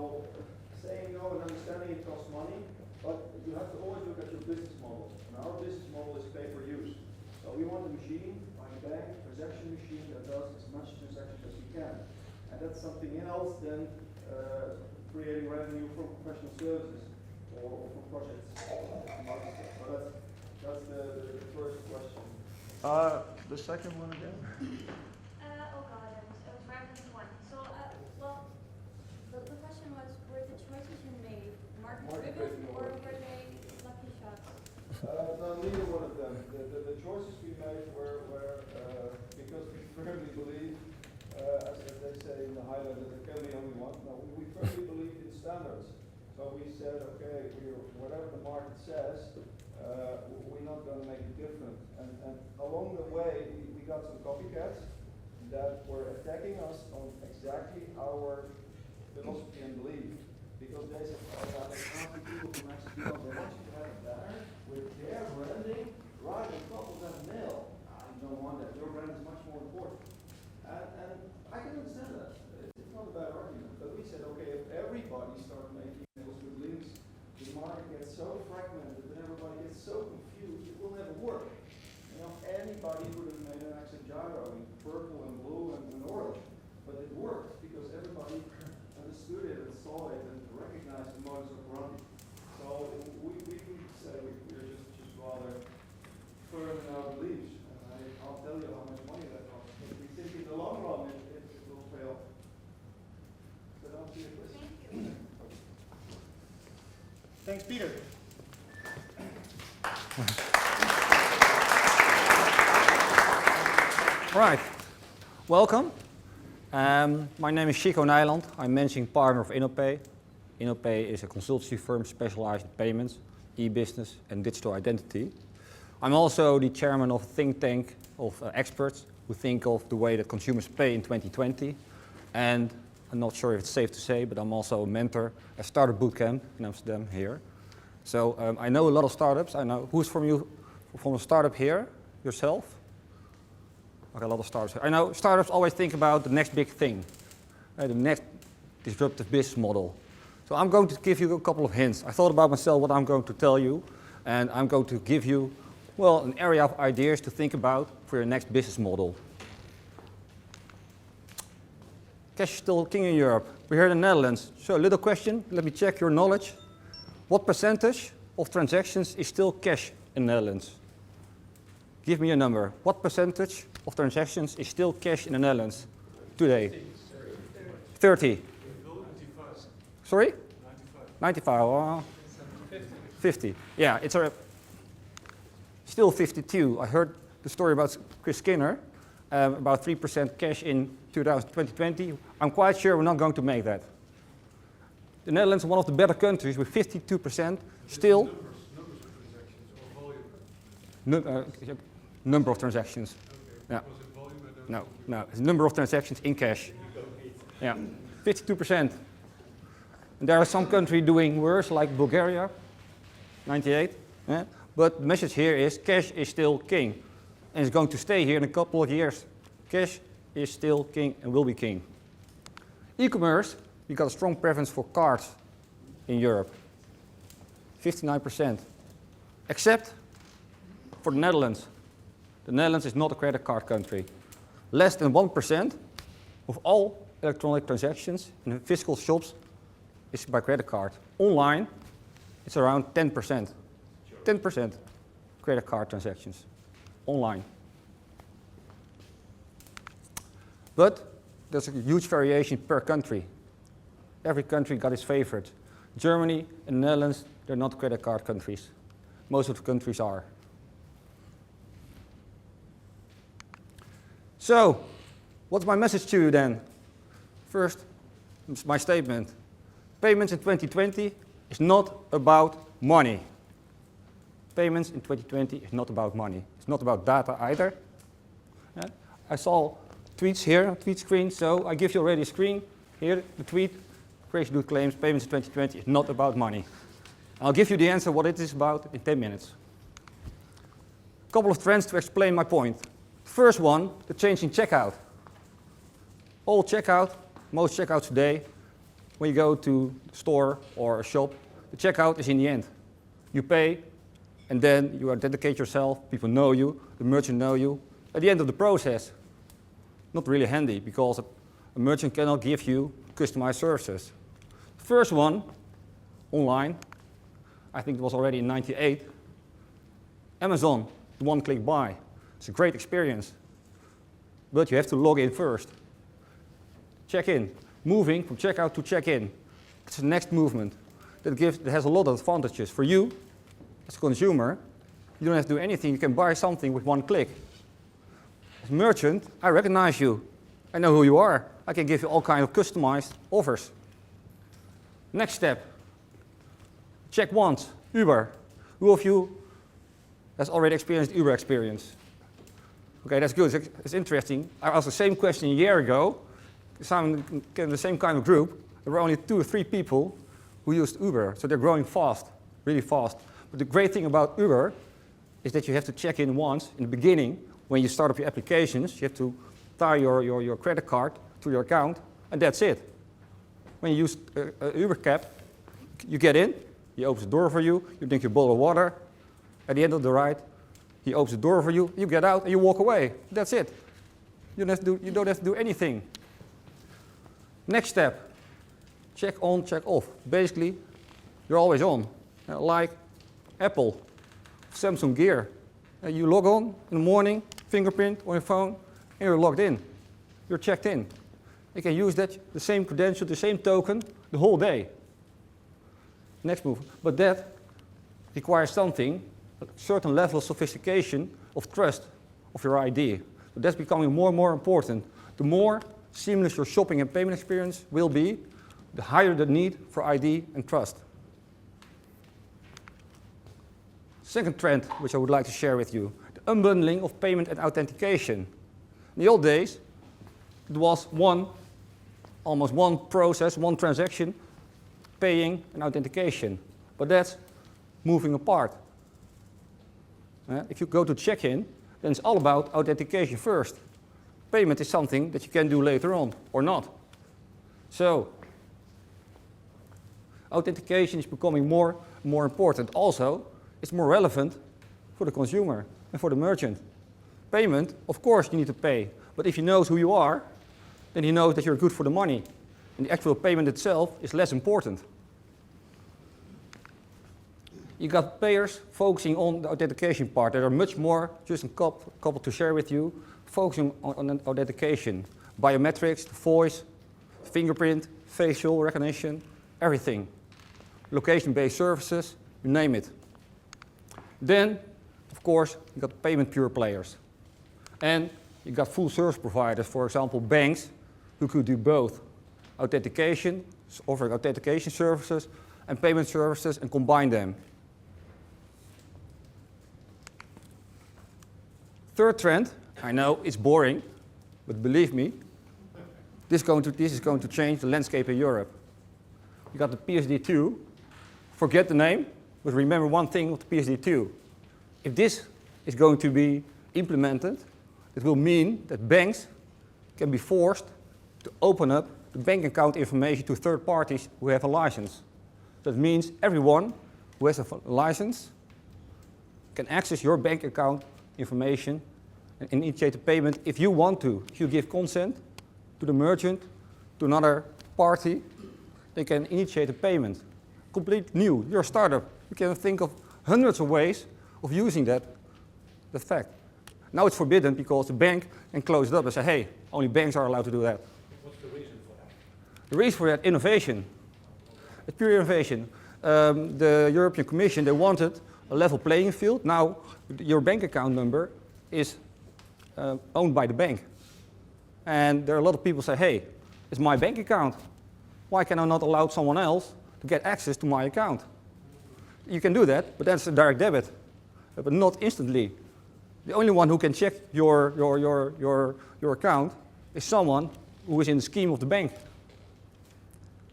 saying no and understanding it costs money, but you have to always look at your business model. And our business model is pay per use. So we want a machine, like a bank, transaction machine that does as much transactions as we can. And that's something else than creating revenue from professional services or from projects. So that's the first question. The second one again? oh god, I was writing this one. So, well, the question was, were the choices you made market-driven or were they lucky shots? No, neither one of them. The choices we made were because we firmly believe, as they say in the highlight, that there can be only one. No, we firmly believe in standards. So we said, okay, whatever the market says, we're not going to make it different. And along the way, we got some copycats that were attacking us on exactly our philosophy and belief. Because they said, oh, they can't be people from actually they want you to have a banner with their branding right on top of that nail. You don't want that. Your brand is much more important. And I can understand that. It's not a bad argument. But we said, okay, if everybody starts making nails with links, the market gets so fragmented and everybody gets so confused, it will never work. You know, anybody could have made an accent gyro in purple and blue and orange, but it worked because everybody understood it and saw it and recognized the modus operandi. So we say we're just rather firm in our beliefs. And I'll tell you how much money that costs. But we think in the long run it will fail. So don't see a question. Thank you. Thanks, Peter. Right, welcome. My name is Chico Nijland. I'm managing partner of InnoPay. InnoPay is a consultancy firm specialized in payments, e-business and digital identity. I'm also the chairman of a think tank of experts who think of the way that consumers pay in 2020. And I'm not sure if it's safe to say, but I'm also a mentor at Startup Bootcamp in Amsterdam here. So I know a lot of startups. I know who's from you from a startup here? Yourself? Okay, a lot of startups. I know startups always think about the next big thing, the next disruptive business model. So I'm going to give you a couple of hints. I thought about myself what I'm going to tell you, and I'm going to give you, well, an area of ideas to think about for your next business model. Cash is still king in Europe. We're here in the Netherlands. So a little question, let me check your knowledge. What percentage of transactions is still cash in the Netherlands? Give me a number. What percentage of transactions is still cash in the Netherlands today? 30. Sorry? 95. Oh, 50. Yeah, it's still 52. I heard the story about Chris Skinner, about 3% cash in 2020. I'm quite sure we're not going to make that. The Netherlands is one of the better countries with 52% still. Number of transactions. Yeah. No, it's the number of transactions in cash. Yeah, 52%. And there are some countries doing worse, like Bulgaria, 98. Yeah? But the message here is cash is still king. And it's going to stay here in a couple of years. Cash is still king and will be king. E-commerce, we got a strong preference for cards in Europe. 59%. Except for the Netherlands. The Netherlands is not a credit card country. Less than 1% of all electronic transactions in physical shops is by credit card. Online, it's around 10%. 10% credit card transactions online. But there's a huge variation per country. Every country got its favorite. Germany and the Netherlands, they're not credit card countries. Most of the countries are. So, what's my message to you then? First, it's my statement. Payments in 2020 is not about money. Payments in 2020 is not about money. It's not about data either. Yeah? I saw tweets here, tweet screen, so I give you already a screen. Here, the tweet, Crazy Dude claims payments in 2020 is not about money. I'll give you the answer what it is about in 10 minutes. A couple of trends to explain my point. First one, the change in checkout. All checkout, most checkouts today, when you go to a store or a shop, the checkout is in the end. You pay, and then you authenticate yourself, people know you, the merchant know you. At the end of the process, not really handy, because a merchant cannot give you customized services. First one, online, I think it was already in '98. Amazon, one-click buy. It's a great experience, but you have to log in first. Check in, moving from checkout to check-in. It's the next movement that has a lot of advantages for you as a consumer. You don't have to do anything. You can buy something with one click. As a merchant, I recognize you. I know who you are. I can give you all kinds of customized offers. Next step. Check once. Uber. Who of you has already experienced Uber experience? Okay, that's good. It's interesting. I asked the same question a year ago. In the same kind of group. There were only 2 or 3 people who used Uber. So they're growing fast, really fast. But the great thing about Uber is that you have to check in once in the beginning. When you start up your applications, you have to tie your credit card to your account, and that's it. When you use a Uber cab, you get in, he opens the door for you, you drink your bottle of water. At the end of the ride, he opens the door for you, you get out, and you walk away. That's it. You don't have to do anything. Next step, check on, check off. Basically, you're always on. Like Apple, Samsung Gear. You log on in the morning, fingerprint on your phone, and you're logged in. You're checked in. You can use that, the same credential, the same token, the whole day. next move. But that requires something, a certain level of sophistication, of trust of your ID. So that's becoming more and more important. The more seamless your shopping and payment experience will be, the higher the need for ID and trust. Second trend, which I would like to share with you, the unbundling of payment and authentication. In the old days, it was almost one process, one transaction, paying and authentication. But that's moving apart. If you go to check-in, then it's all about authentication first. Payment is something that you can do later on, or not. So, authentication is becoming more and more important. Also, it's more relevant for the consumer and for the merchant. Payment, of course you need to pay, but if he knows who you are, then he knows that you're good for the money. And the actual payment itself is less important. You got players focusing on the authentication part. There are much more, just a couple to share with you, focusing on authentication. Biometrics, the voice, fingerprint, facial recognition, everything. Location-based services, you name it. Then, of course, you got payment pure players. And you got full service providers, for example, banks, who could do both authentication, offering authentication services, and payment services, and combine them. Third trend, I know it's boring, but believe me, this is going to change the landscape in Europe. You got the PSD2, forget the name, but remember one thing of the PSD2. If this is going to be implemented, it will mean that banks can be forced to open up the bank account information to third parties who have a license. That means everyone who has a license can access your bank account information and initiate a payment if you want to. If you give consent to the merchant, to another party, they can initiate a payment. Complete new, you're a startup. You can think of hundreds of ways of using that fact. Now it's forbidden because the bank can close it up and say, hey, only banks are allowed to do that. What's the reason for that? The reason for that, innovation. It's pure innovation. The European Commission, they wanted a level playing field. Now your bank account number is owned by the bank. And there are a lot of people say, hey, it's my bank account. Why can I not allow someone else to get access to my account? You can do that, but that's a direct debit, but not instantly. The only one who can check your account is someone who is in the scheme of the bank.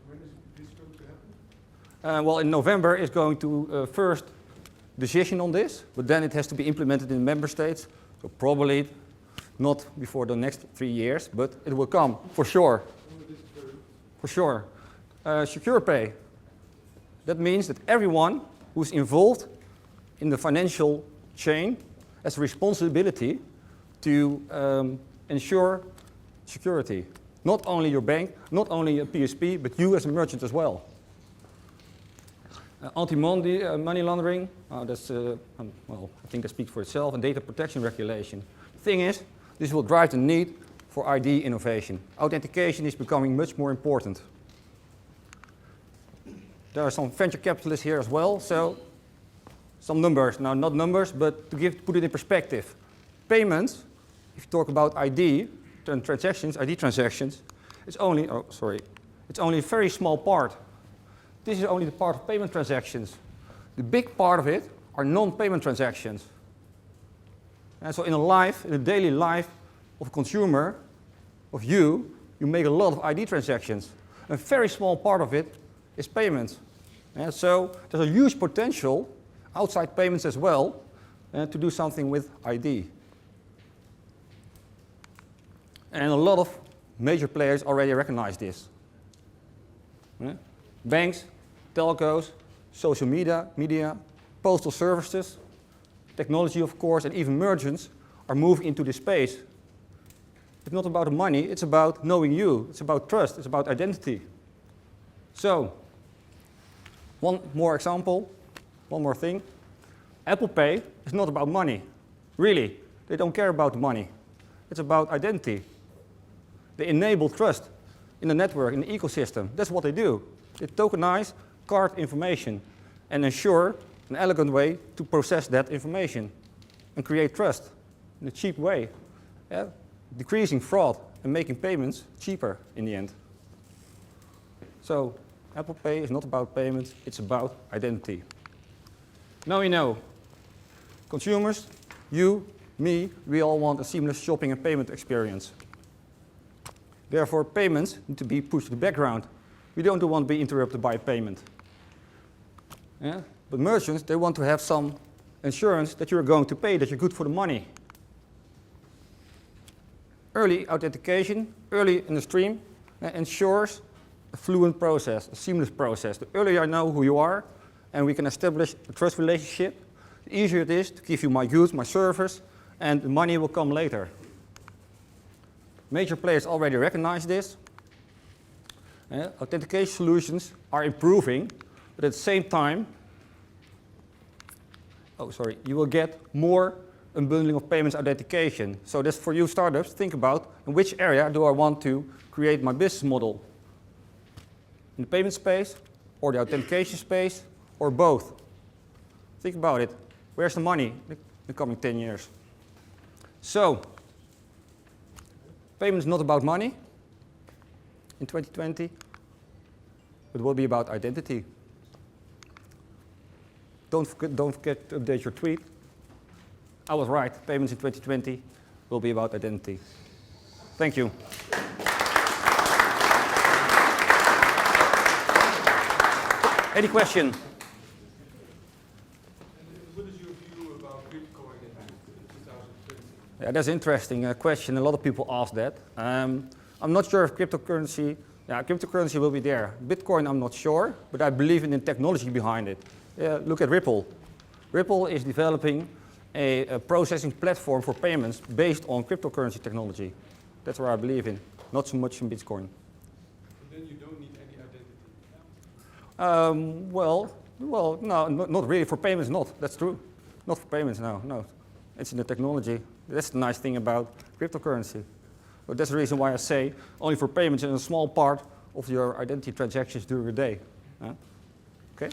When is this going to happen? Well, in November is going to first decision on this, but then it has to be implemented in the member states. So probably not before the next 3 years, but it will come for sure. For sure. Secure pay. That means that everyone who's involved in the financial chain has a responsibility to ensure security. Not only your bank, not only a PSP, but you as a merchant as well. Anti-money laundering, that's, well, I think that speaks for itself, and data protection regulation. The thing is, this will drive the need for ID innovation. Authentication is becoming much more important. There are some venture capitalists here as well, so some numbers. Now, not numbers, but to put it in perspective. Payments, if you talk about ID transactions, it's only, it's only a very small part. This is only the part of payment transactions. The big part of it are non-payment transactions. And so in the daily life of a consumer, of you make a lot of ID transactions. A very small part of it is payments. And so there's a huge potential outside payments as well to do something with ID. And a lot of major players already recognize this. Banks, telcos, social media, postal services, technology of course, and even merchants are moving into this space. It's not about the money, it's about knowing you, it's about trust, it's about identity. So, one more example, one more thing. Apple Pay is not about money. Really, they don't care about the money. It's about identity. They enable trust in the network, in the ecosystem. That's what they do. They tokenize card information and ensure an elegant way to process that information and create trust in a cheap way, decreasing fraud and making payments cheaper in the end. So Apple Pay is not about payments, it's about identity. Now you know, consumers, you, me, we all want a seamless shopping and payment experience. Therefore, payments need to be pushed to the background. We don't want to be interrupted by a payment. Yeah? But merchants, they want to have some assurance that you're going to pay, that you're good for the money. Early authentication, early in the stream, ensures a fluent process, a seamless process. The earlier I know who you are, and we can establish a trust relationship, the easier it is to give you my goods, my service, and the money will come later. Major players already recognize this. Authentication solutions are improving, but at the same time, you will get more unbundling of payments authentication. So that's for you startups, think about in which area do I want to create my business model? In the payment space, or the authentication space, or both? Think about it. Where's the money in the coming 10 years? So, payment is not about money in 2020, but it will be about identity. Don't forget to update your tweet. I was right, payments in 2020 will be about identity. Thank you. Any question? What is your view about Bitcoin in 2020? Yeah, that's an interesting question. A lot of people ask that. I'm not sure if cryptocurrency will be there. Bitcoin, I'm not sure, but I believe in the technology behind it. Look at Ripple. Ripple is developing a processing platform for payments based on cryptocurrency technology. That's what I believe in, not so much in Bitcoin. And then you don't need any identity? No, not really. For payments, not. That's true. Not for payments, no. It's in the technology. That's the nice thing about cryptocurrency. But that's the reason why I say only for payments in a small part of your identity transactions during the day. Okay?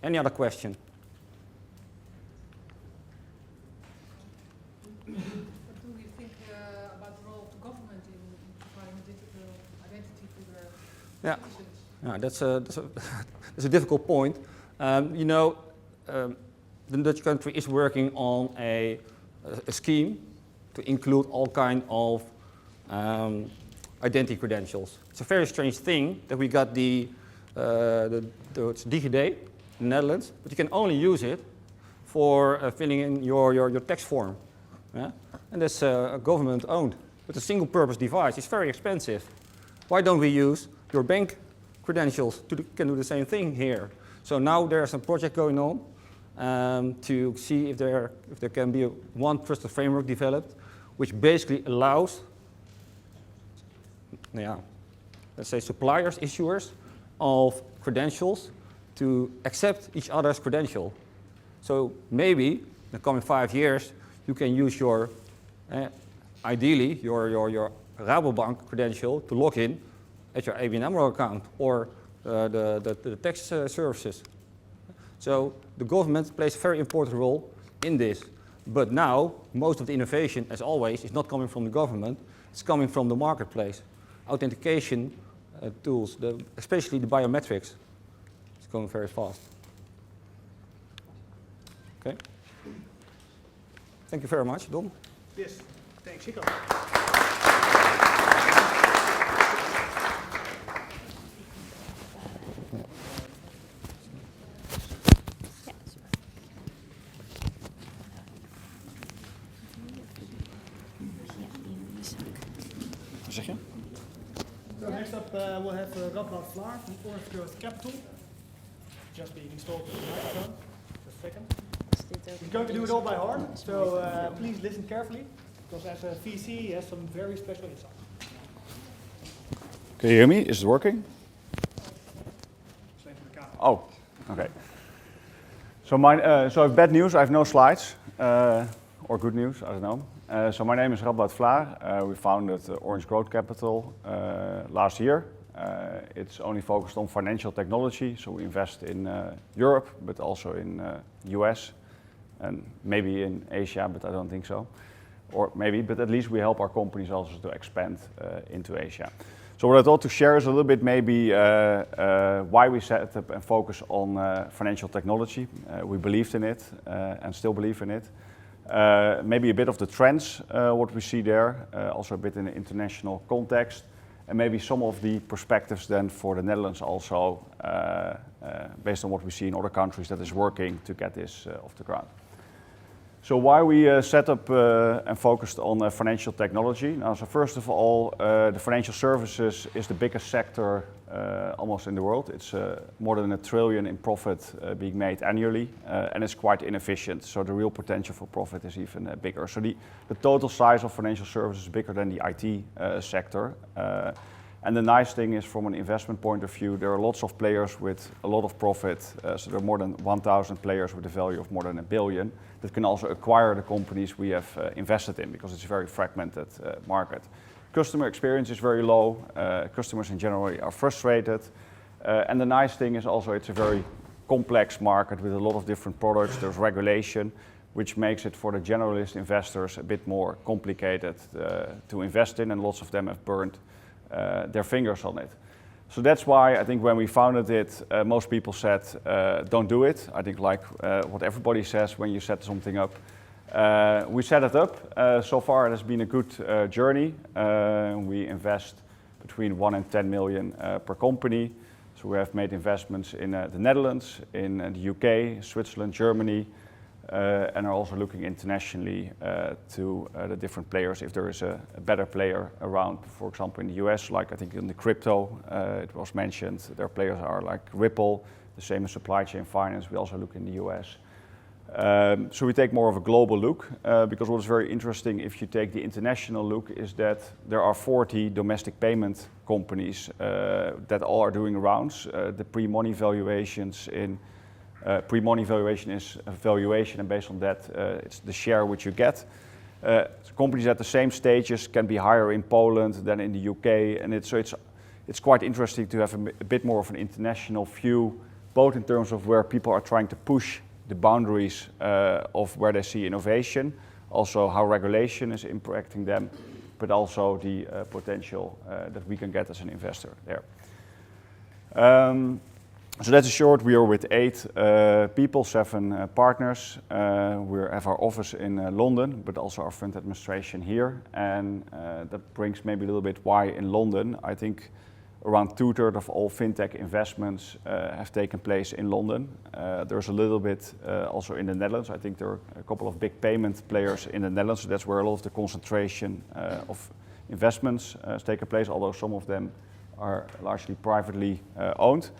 Any other question? What do you think about the role of the government in providing digital identity to their citizens? That's a difficult point. The Dutch country is working on a scheme to include all kinds of identity credentials. It's a very strange thing that we got it's DigiD in the Netherlands, but you can only use it for filling in your tax form. Yeah? And that's government owned. But a single purpose device is very expensive. Why don't we use your bank credentials can do the same thing here? So now there's a project going on to see if there can be one trusted framework developed, which basically allows, let's say suppliers, issuers of credentials to accept each other's credential. So maybe in the coming 5 years, you can use your, ideally, your Rabobank credential to log in at your ABN AMRO account or the tax services. So the government plays a very important role in this. But now, most of the innovation, as always, is not coming from the government, it's coming from the marketplace. Authentication tools, especially the biometrics, it's going very fast. Okay. Thank you very much, Don. Yes, thanks, Chico. Zeg je? So next up we'll have Radboud Vlaar from Holland FinTech Capital. Just being installed with the microphone. Just a second. He's going to do it all by heart, so please listen carefully, because as a VC he has some very special insight. Can you hear me? Is it working? Oh, okay. So I have bad news. I have no slides, or good news. I don't know. So my name is Radboud Vlaar. We founded Orange Growth Capital last year. It's only focused on financial technology, so we invest in Europe, but also in US, and maybe in Asia, but I don't think so. Or maybe, but at least we help our companies also to expand into Asia. So what I thought to share is a little bit maybe why we set up and focus on financial technology. We believed in it and still believe in it. Maybe a bit of the trends, what we see there, also a bit in the international context, and maybe some of the perspectives then for the Netherlands also, based on what we see in other countries that is working to get this off the ground. So why we set up and focused on financial technology? Now, so first of all, the financial services is the biggest sector almost in the world. It's more than $1 trillion in profit being made annually, and it's quite inefficient. So the real potential for profit is even bigger. So the total size of financial services is bigger than the IT sector. And the nice thing is, from an investment point of view, there are lots of players with a lot of profit. So there are more than 1,000 players with a value of more than $1 billion that can also acquire the companies we have invested in, because it's a very fragmented market. Customer experience is very low. Customers in general are frustrated. And the nice thing is also it's a very complex market with a lot of different products. There's regulation, which makes it for the generalist investors a bit more complicated to invest in, and lots of them have burned their fingers on it. So that's why I think when we founded it, most people said, don't do it. I think like what everybody says when you set something up. We set it up. So far it has been a good journey. We invest between 1 and 10 million per company. So we have made investments in the Netherlands, in the UK, Switzerland, Germany, and are also looking internationally to the different players if there is a better player around. For example, in the US, like I think in the crypto, it was mentioned, there are players are like Ripple, the same as supply chain finance. We also look in the US. So we take more of a global look, because what is very interesting if you take the international look is that there are 40 domestic payment companies that all are doing rounds. The pre-money valuations in pre-money valuation is a valuation, and based on that, it's the share which you get. Companies at the same stages can be higher in Poland than in the UK, and it's quite interesting to have a bit more of an international view, both in terms of where people are trying to push the boundaries of where they see innovation, also how regulation is impacting them, but also the potential that we can get as an investor there. So that's short. We are with 8 people, 7 partners. We have our office in London, but also our fund administration here. And that brings maybe a little bit why in London. I think around 2/3 of all fintech investments have taken place in London. There's a little bit also in the Netherlands. I think there are a couple of big payment players in the Netherlands. So that's where a lot of the concentration of investments has taken place, although some of them are largely privately owned.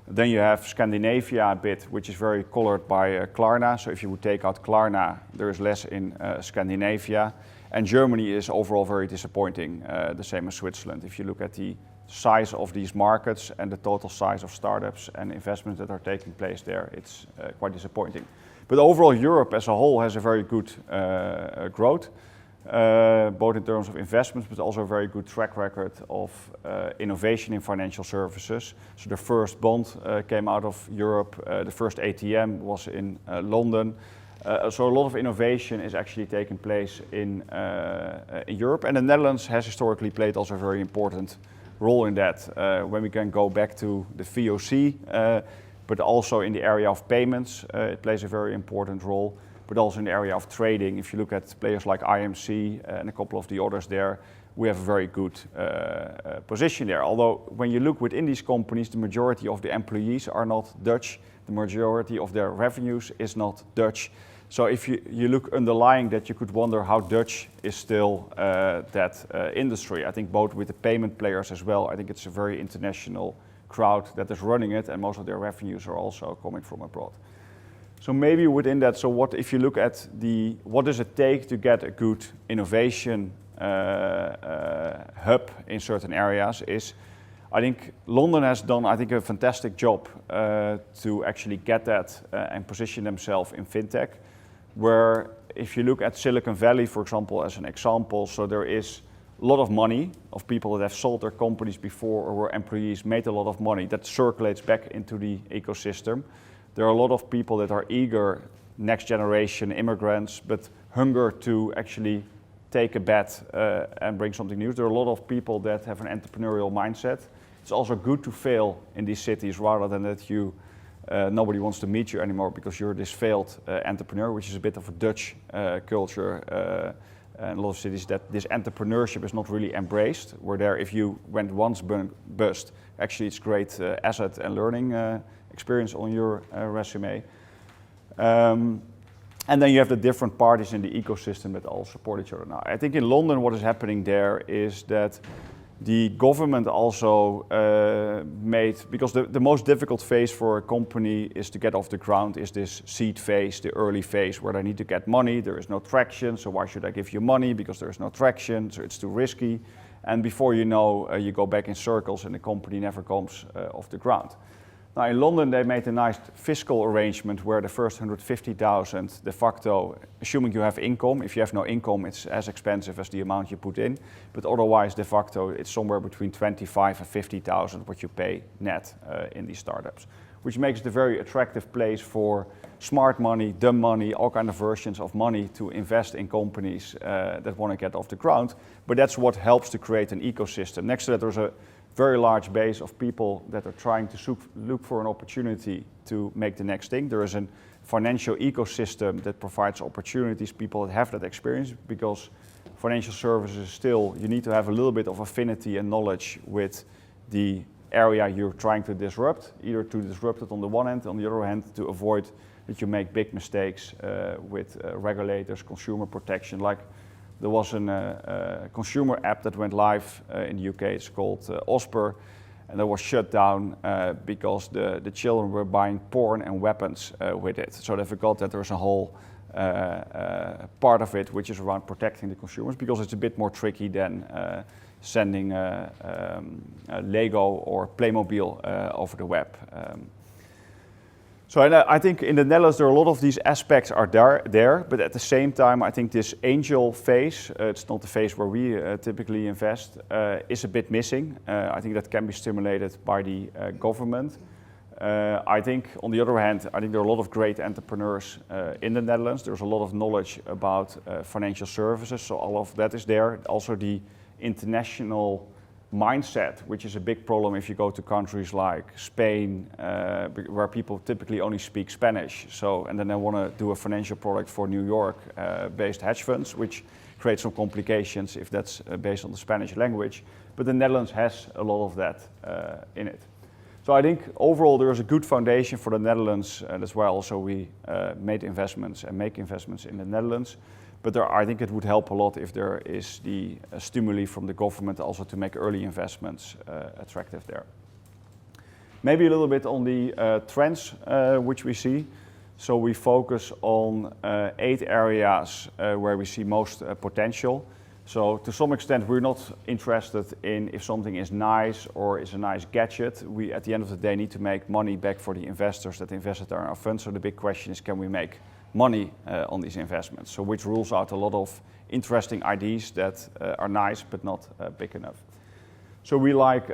Then you have Scandinavia a bit, which is very colored by Klarna. So if you would take out Klarna, there is less in Scandinavia. And Germany is overall very disappointing, the same as Switzerland. If you look at the size of these markets and the total size of startups and investments that are taking place there, it's quite disappointing. But overall, Europe as a whole has a very good growth, both in terms of investments, but also a very good track record of innovation in financial services. So the first bond came out of Europe, the first ATM was in London. So a lot of innovation is actually taking place in Europe, and the Netherlands has historically played also a very important role in that. When we can go back to the VOC, but also in the area of payments, it plays a very important role. But also in the area of trading, if you look at players like IMC and a couple of the others there, we have a very good position there. Although when you look within these companies, the majority of the employees are not Dutch, the majority of their revenues is not Dutch. So if you look underlying that, you could wonder how Dutch is still that industry. I think both with the payment players as well, I think it's a very international crowd that is running it, and most of their revenues are also coming from abroad. So maybe within that, so what if you look at what does it take to get a good innovation hub in certain areas is, I think London has done, I think, a fantastic job to actually get that and position themselves in fintech, where if you look at Silicon Valley, for example, as an example, so there is lot of money, of people that have sold their companies before or were employees, made a lot of money, that circulates back into the ecosystem. There are a lot of people that are eager, next generation immigrants, but hunger to actually take a bet and bring something new. There are a lot of people that have an entrepreneurial mindset. It's also good to fail in these cities rather than that you nobody wants to meet you anymore because you're this failed entrepreneur, which is a bit of a Dutch culture and a lot of cities that this entrepreneurship is not really embraced. Where there, if you went once bust, actually it's great asset and learning experience on your resume. And then you have the different parties in the ecosystem that all support each other. Now, I think in London what is happening there is that the government also because the most difficult phase for a company is to get off the ground is this seed phase, the early phase where they need to get money, there is no traction, so why should I give you money because there is no traction, so it's too risky. And before you know, you go back in circles and the company never comes off the ground. Now in London they made a nice fiscal arrangement where the first 150,000 de facto, assuming you have income, if you have no income it's as expensive as the amount you put in, but otherwise de facto it's somewhere between 25 and 50,000 what you pay net in these startups, which makes it a very attractive place for smart money, dumb money, all kind of versions of money to invest in companies that want to get off the ground, but that's what helps to create an ecosystem. Next to that there's a very large base of people that are trying to look for an opportunity to make the next thing. There is a financial ecosystem that provides opportunities, people that have that experience, because financial services still, you need to have a little bit of affinity and knowledge with the area you're trying to disrupt, either to disrupt it on the one hand, on the other hand to avoid that you make big mistakes with regulators, consumer protection, like there was a consumer app that went live in the UK, it's called Osper, and that was shut down because the children were buying porn and weapons with it. So they forgot that there's a whole part of it which is around protecting the consumers, because it's a bit more tricky than sending Lego or Playmobil over the web. So I think in the Netherlands there are a lot of these aspects are there, but at the same time I think this angel phase, it's not the phase where we typically invest, is a bit missing. I think that can be stimulated by the government. I think on the other hand, I think there are a lot of great entrepreneurs in the Netherlands. There's a lot of knowledge about financial services, so all of that is there. Also the international mindset, which is a big problem if you go to countries like Spain, where people typically only speak Spanish. So, and then they want to do a financial product for New York-based hedge funds, which creates some complications if that's based on the Spanish language. But the Netherlands has a lot of that in it. So I think overall there is a good foundation for the Netherlands, and that's why also we made investments and make investments in the Netherlands. But I think it would help a lot if there is the stimuli from the government also to make early investments attractive there. Maybe a little bit on the trends which we see. So we focus on 8 areas where we see most potential. So to some extent we're not interested in if something is nice or is a nice gadget. We at the end of the day need to make money back for the investors that invested in our fund. So the big question is, can we make money on these investments? So which rules out a lot of interesting ideas that are nice but not big enough. So we like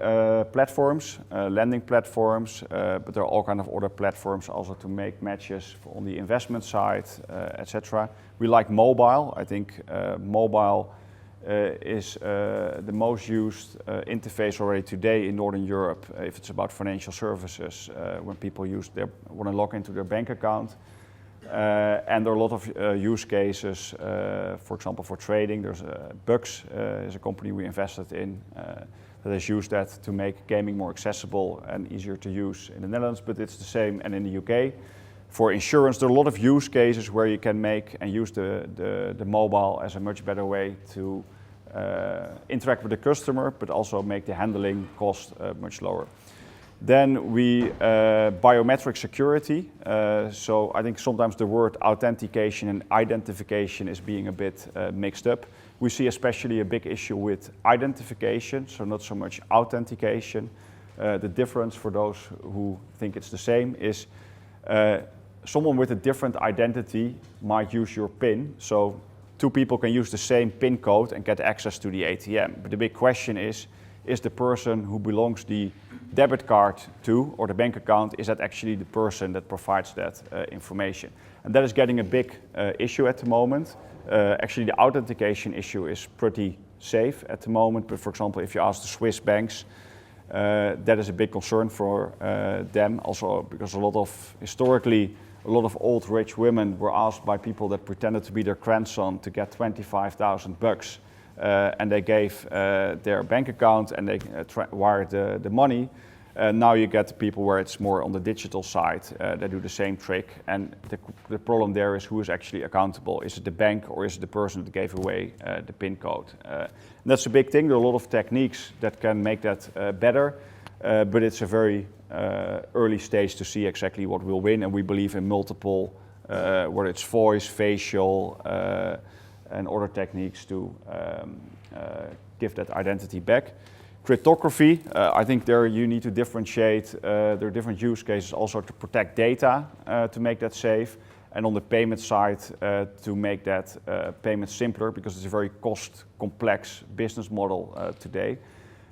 platforms, lending platforms, but there are all kind of other platforms also to make matches on the investment side, etc. We like mobile. I think mobile is the most used interface already today in Northern Europe if it's about financial services, when people want to log into their bank account. And there are a lot of use cases, for example, for trading. There's Bucks is a company we invested in that has used that to make gaming more accessible and easier to use in the Netherlands, but it's the same and in the UK. For insurance, there are a lot of use cases where you can make and use the mobile as a much better way to interact with the customer, but also make the handling cost much lower. Then we biometric security. So I think sometimes the word authentication and identification is being a bit mixed up. We see especially a big issue with identification, so not so much authentication. The difference for those who think it's the same is someone with a different identity might use your PIN. So two people can use the same PIN code and get access to the ATM. But the big question is the person who belongs the debit card to, or the bank account, is that actually the person that provides that information? And that is getting a big issue at the moment. Actually, the authentication issue is pretty safe at the moment, but for example, if you ask the Swiss banks, that is a big concern for them, also because historically, a lot of old rich women were asked by people that pretended to be their grandson to get 25,000 bucks, and they gave their bank account and they wired the money. Now you get people where it's more on the digital side that do the same trick, and the problem there is who is actually accountable. Is it the bank or is it the person that gave away the PIN code? That's a big thing. There are a lot of techniques that can make that better, but it's a very early stage to see exactly what will win, and we believe in multiple, whether it's voice, facial, and other techniques to give that identity back. Cryptography, I think there you need to differentiate. There are different use cases also to protect data to make that safe, and on the payment side to make that payment simpler, because it's a very cost complex business model today.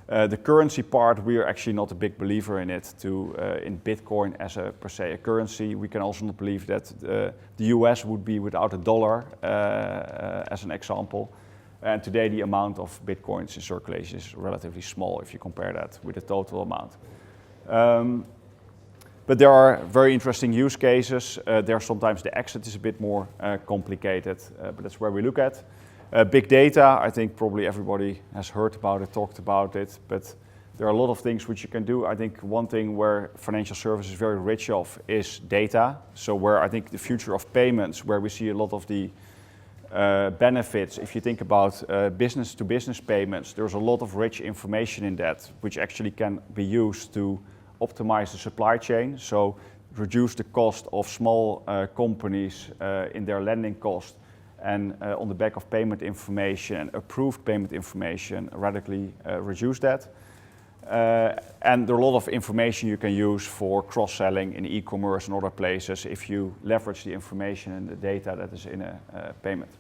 The currency part, we are actually not a big believer in it, in Bitcoin as a per se a currency. We can also not believe that the US would be without a dollar, as an example. And today the amount of Bitcoins in circulation is relatively small if you compare that with the total amount. But there are very interesting use cases. There sometimes the exit is a bit more complicated, but that's where we look at. Big data, I think probably everybody has heard about it, talked about it, but there are a lot of things which you can do. I think one thing where financial services is very rich of is data. So where I think the future of payments, where we see a lot of the benefits, if you think about business-to-business payments, there's a lot of rich information in that, which actually can be used to optimize the supply chain, so reduce the cost of small companies in their lending cost, and on the back of payment information and approved payment information, radically reduce that. And there are a lot of information you can use for cross-selling in e-commerce and other places if you leverage the information and the data that is in a payment.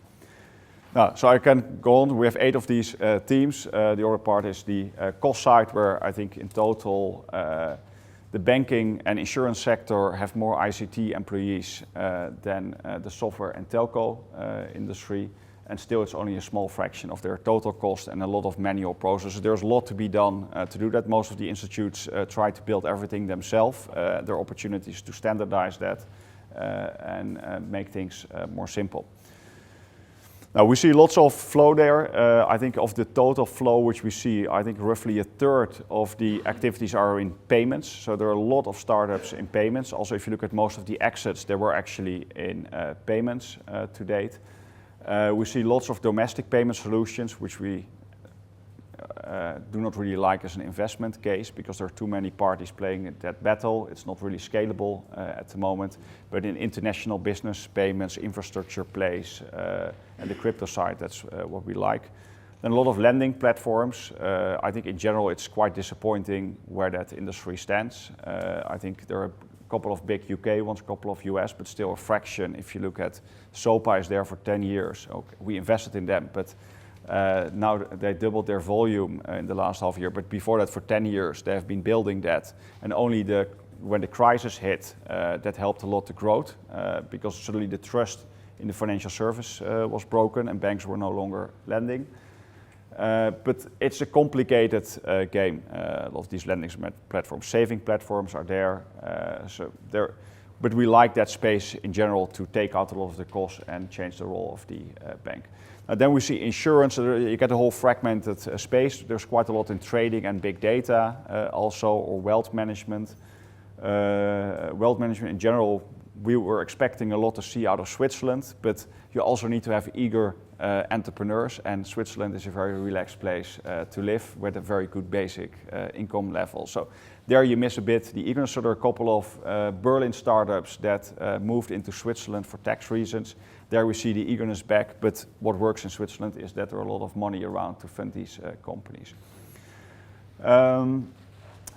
Now, so I can go on. We have 8 of these teams. The other part is the cost side, where I think in total the banking and insurance sector have more ICT employees than the software and telco industry. And still it's only a small fraction of their total cost and a lot of manual processes. There's a lot to be done to do that. Most of the institutes try to build everything themselves. There are opportunities to standardize that and make things more simple. Now we see lots of flow there. I think of the total flow which we see, I think roughly a third of the activities are in payments. So there are a lot of startups in payments. Also, if you look at most of the exits, they were actually in payments to date. We see lots of domestic payment solutions, which we do not really like as an investment case, because there are too many parties playing that battle. It's not really scalable at the moment. But in international business, payments, infrastructure plays, and the crypto side, that's what we like. Then a lot of lending platforms. I think in general it's quite disappointing where that industry stands. I think there are a couple of big UK ones, a couple of US, but still a fraction. If you look at SOPA is there for 10 years. Okay, we invested in them, but now they doubled their volume in the last half year. But before that, for 10 years, they have been building that. And only when the crisis hit, that helped a lot to growth, because suddenly the trust in the financial service was broken and banks were no longer lending. But it's a complicated game. A lot of these lending platforms, saving platforms are there. But we like that space in general to take out a lot of the costs and change the role of the bank. Then we see insurance. You get a whole fragmented space. There's quite a lot in trading and big data also, or wealth management. Wealth management in general, we were expecting a lot to see out of Switzerland, but you also need to have eager entrepreneurs, and Switzerland is a very relaxed place to live with a very good basic income level. So there you miss a bit the eagerness. So there are a couple of Berlin startups that moved into Switzerland for tax reasons. There we see the eagerness back, but what works in Switzerland is that there are a lot of money around to fund these companies.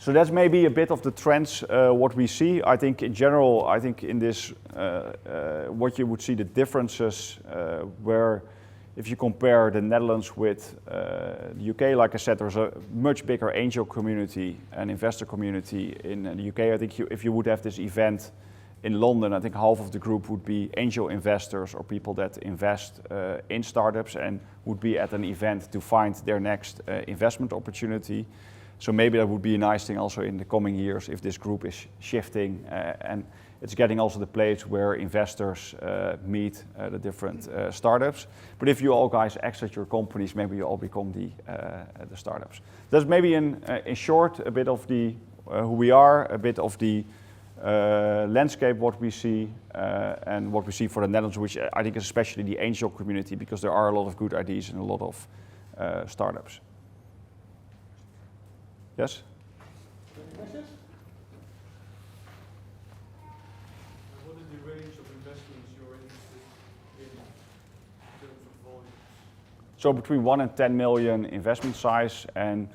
So that's maybe a bit of the trends, what we see. I think in general, I think in this, what you would see the differences where if you compare the Netherlands with the UK, like I said, there's a much bigger angel community and investor community in the UK. I think if you would have this event in London, I think half of the group would be angel investors or people that invest in startups and would be at an event to find their next investment opportunity. So maybe that would be a nice thing also in the coming years if this group is shifting and it's getting also the place where investors meet the different startups. But if you all guys exit your companies, maybe you all become the startups. That's maybe in short a bit of the who we are, a bit of the landscape, what we see, and what we see for the Netherlands, which I think is especially the angel community, because there are a lot of good ideas and a lot of startups. Yes? Questions? What is the range of investments you're interested in terms of volumes? So between 1 and 10 million investment size, and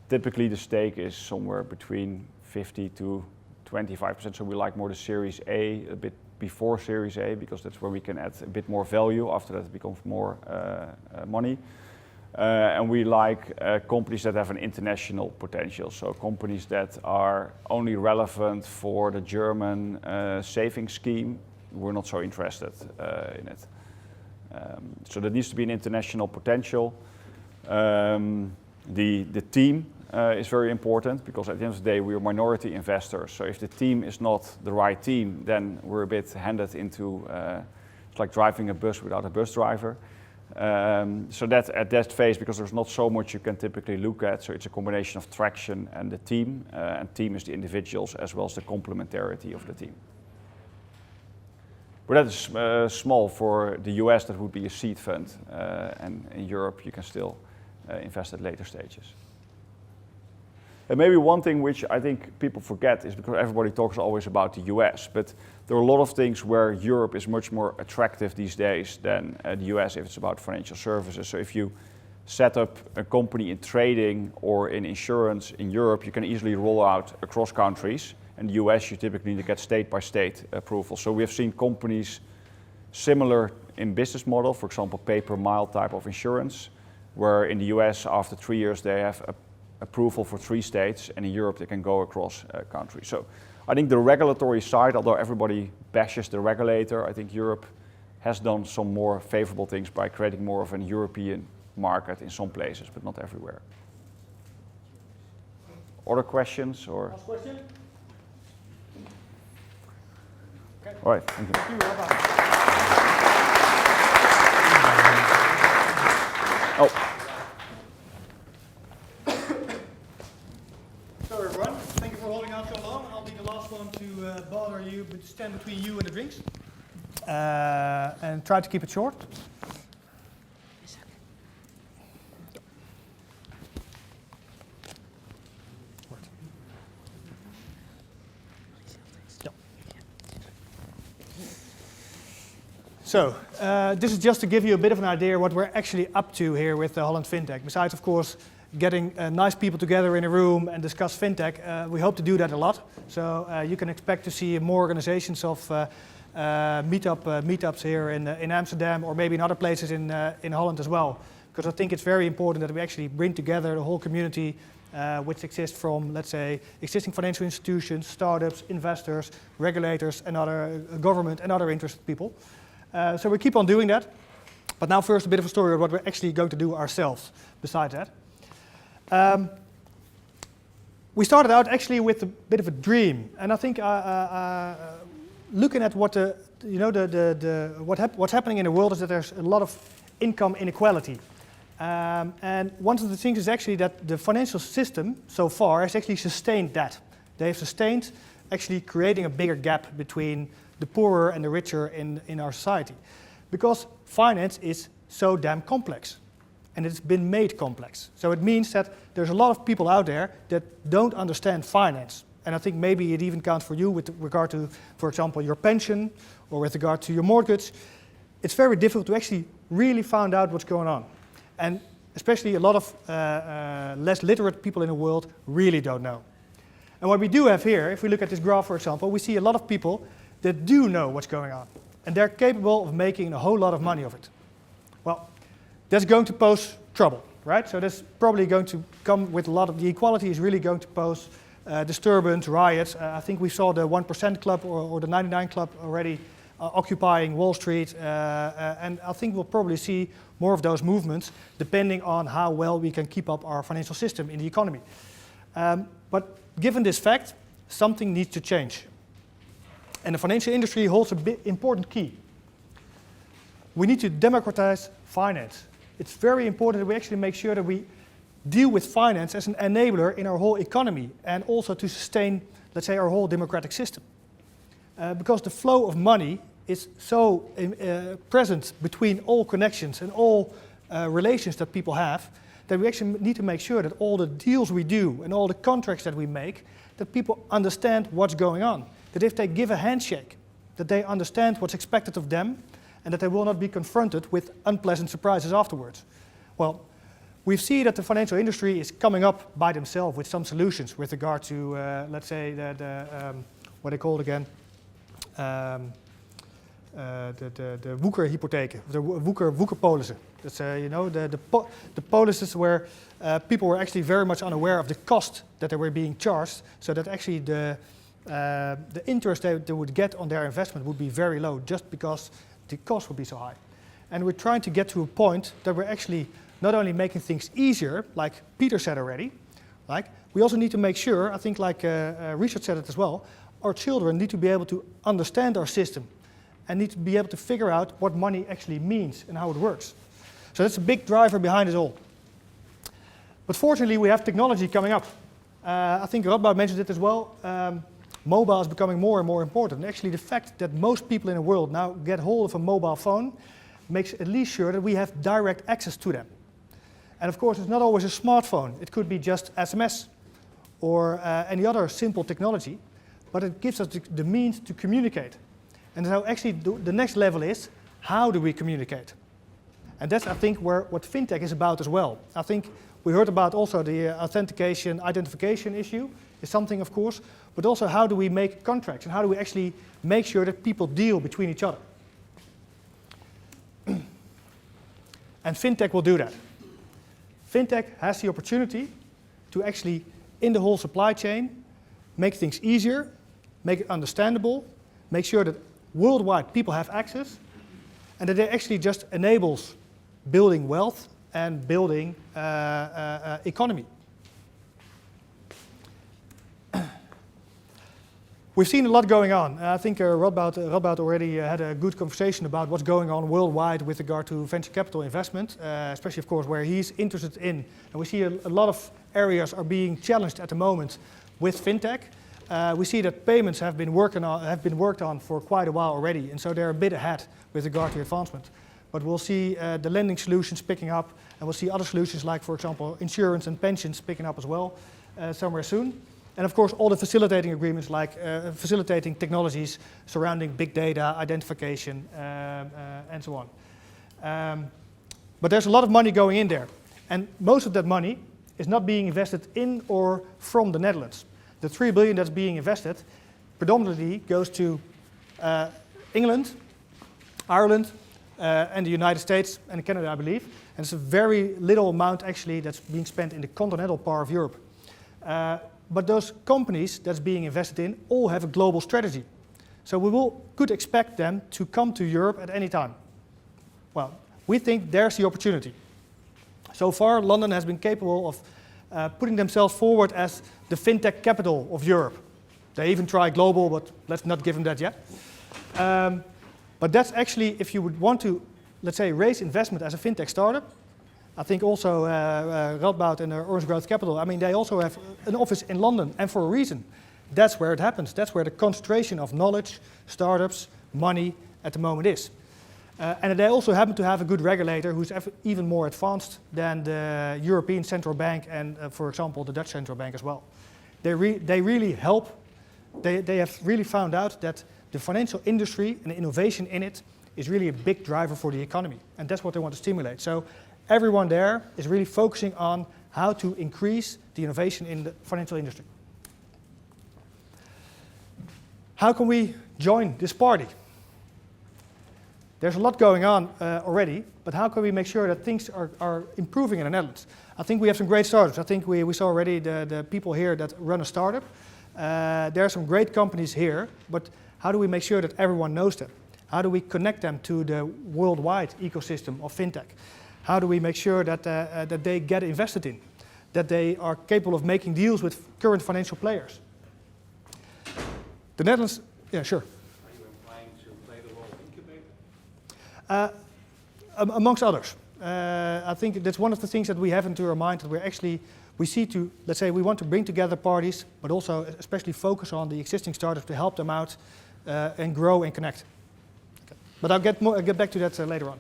typically the stake is somewhere between 50 to 25%. So we like more the Series A, a bit before Series A, because that's where we can add a bit more value. After that it becomes more money. And we like companies that have an international potential. So companies that are only relevant for the German savings scheme, we're not so interested in it. So there needs to be an international potential. The team is very important, because at the end of the day we are minority investors. So if the team is not the right team, then we're a bit handed into, it's like driving a bus without a bus driver. So that at that phase, because there's not so much you can typically look at, so it's a combination of traction and the team, and team is the individuals as well as the complementarity of the team. But that is small. For the US that would be a seed fund, and in Europe you can still invest at later stages. And maybe one thing which I think people forget is, because everybody talks always about the US, but there are a lot of things where Europe is much more attractive these days than the US if it's about financial services. So if you set up a company in trading or in insurance in Europe, you can easily roll out across countries. In the US, you typically need to get state-by-state approval. So we have seen companies similar in business model, for example, pay-per-mile type of insurance, where in the US, after 3 years, they have approval for 3 states, and in Europe they can go across countries. So I think the regulatory side, although everybody bashes the regulator, I think Europe has done some more favorable things by creating more of an European market in some places, but not everywhere. Other questions? Or? Last question? Okay. All right, thank you. Thank you, Robert. Oh. So everyone, thank you for holding out so long. I'll be the last one to bother you, but stand between you and the drinks. And try to keep it short. So, this is just to give you a bit of an idea what we're actually up to here with Holland FinTech. Besides, of course, getting nice people together in a room and discuss FinTech, we hope to do that a lot. So you can expect to see more organizations of meetups here in Amsterdam, or maybe in other places in Holland as well. Because I think it's very important that we actually bring together the whole community which exists from, let's say, existing financial institutions, startups, investors, regulators, and other government and other interested people. So we keep on doing that. But now first a bit of a story of what we're actually going to do ourselves besides that. We started out actually with a bit of a dream, and I think looking at what what's happening in the world is that there's a lot of income inequality, and one of the things is actually that the financial system so far has actually sustained that. They have sustained actually creating a bigger gap between the poorer and the richer in our society, because finance is so damn complex. And it's been made complex. So it means that there's a lot of people out there that don't understand finance. And I think maybe it even counts for you with regard to, for example, your pension or with regard to your mortgage. It's very difficult to actually really find out what's going on. And especially a lot of less literate people in the world really don't know. And what we do have here, if we look at this graph, for example, we see a lot of people that do know what's going on. And they're capable of making a whole lot of money of it. Well, that's going to pose trouble, right? So that's probably going to come with a lot of, the equality is really going to pose disturbance, riots. I think we saw the 1% Club or the 99 Club already occupying Wall Street, and I think we'll probably see more of those movements depending on how well we can keep up our financial system in the economy. But given this fact, something needs to change. And the financial industry holds a big important key. We need to democratize finance. It's very important that we actually make sure that we deal with finance as an enabler in our whole economy and also to sustain, let's say, our whole democratic system. Because the flow of money is so present between all connections and all relations that people have, that we actually need to make sure that all the deals we do and all the contracts that we make, that people understand what's going on. That if they give a handshake, that they understand what's expected of them and that they will not be confronted with unpleasant surprises afterwards. Well, we see that the financial industry is coming up by themselves with some solutions with regard to, let's say, what they call it again, the woekerhypotheken, the woekerpolissen. That's you know, the policies where people were actually very much unaware of the cost that they were being charged, so that actually the interest they would get on their investment would be very low, just because the cost would be so high. And we're trying to get to a point that we're actually not only making things easier, like Peter said already, like we also need to make sure, I think like Richard said it as well, our children need to be able to understand our system and need to be able to figure out what money actually means and how it works. So that's a big driver behind it all. But fortunately, we have technology coming up. I think Radboud mentioned it as well. Mobile is becoming more and more important. And actually, the fact that most people in the world now get hold of a mobile phone makes at least sure that we have direct access to them. And of course, it's not always a smartphone. It could be just SMS or any other simple technology, but it gives us the means to communicate. And so actually the next level is, how do we communicate? And that's, I think, what FinTech is about as well. I think we heard about also the authentication, identification issue is something, of course, but also how do we make contracts and how do we actually make sure that people deal between each other? And FinTech will do that. FinTech has the opportunity to actually, in the whole supply chain, make things easier, make it understandable, make sure that worldwide people have access, and that it actually just enables building wealth and building economy. We've seen a lot going on. I think Radboud already had a good conversation about what's going on worldwide with regard to venture capital investment, especially, of course, where he's interested in. And we see a lot of areas are being challenged at the moment with FinTech. We see that payments have been worked on for quite a while already, and so they're a bit ahead with regard to advancement. But we'll see the lending solutions picking up, and we'll see other solutions like, for example, insurance and pensions picking up as well somewhere soon. And of course, all the facilitating agreements like facilitating technologies surrounding big data, identification, and so on. But there's a lot of money going in there. And most of that money is not being invested in or from the Netherlands. The 3 billion that's being invested predominantly goes to England, Ireland, and the United States and Canada, I believe. And it's a very little amount actually that's being spent in the continental part of Europe. But those companies that's being invested in all have a global strategy. So we could expect them to come to Europe at any time. Well, we think there's the opportunity. So far, London has been capable of putting themselves forward as the FinTech capital of Europe. They even try global, but let's not give them that yet. But that's actually, if you would want to, let's say, raise investment as a FinTech startup, I think also Radboud and Orange Growth Capital, I mean, they also have an office in London, and for a reason. That's where it happens. That's where the concentration of knowledge, startups, money at the moment is. And they also happen to have a good regulator who's even more advanced than the European Central Bank and, for example, the Dutch Central Bank as well. They really help. They have really found out that the financial industry and the innovation in it is really a big driver for the economy. And that's what they want to stimulate. So everyone there is really focusing on how to increase the innovation in the financial industry. How can we join this party? there's a lot going on already, but how can we make sure that things are improving in the Netherlands? I think we have some great startups. I think we saw already the people here that run a startup. There are some great companies here, but how do we make sure that everyone knows them? How do we connect them to the worldwide ecosystem of fintech? How do we make sure that, that they get invested in? That they are capable of making deals with current financial players? The Netherlands, yeah, sure. Are you implying to play the role of incubator? Amongst others. I think that's one of the things that we have into our mind, that we see to, let's say, we want to bring together parties, but also especially focus on the existing startups to help them out and grow and connect. Okay. But I'll get back to that later on.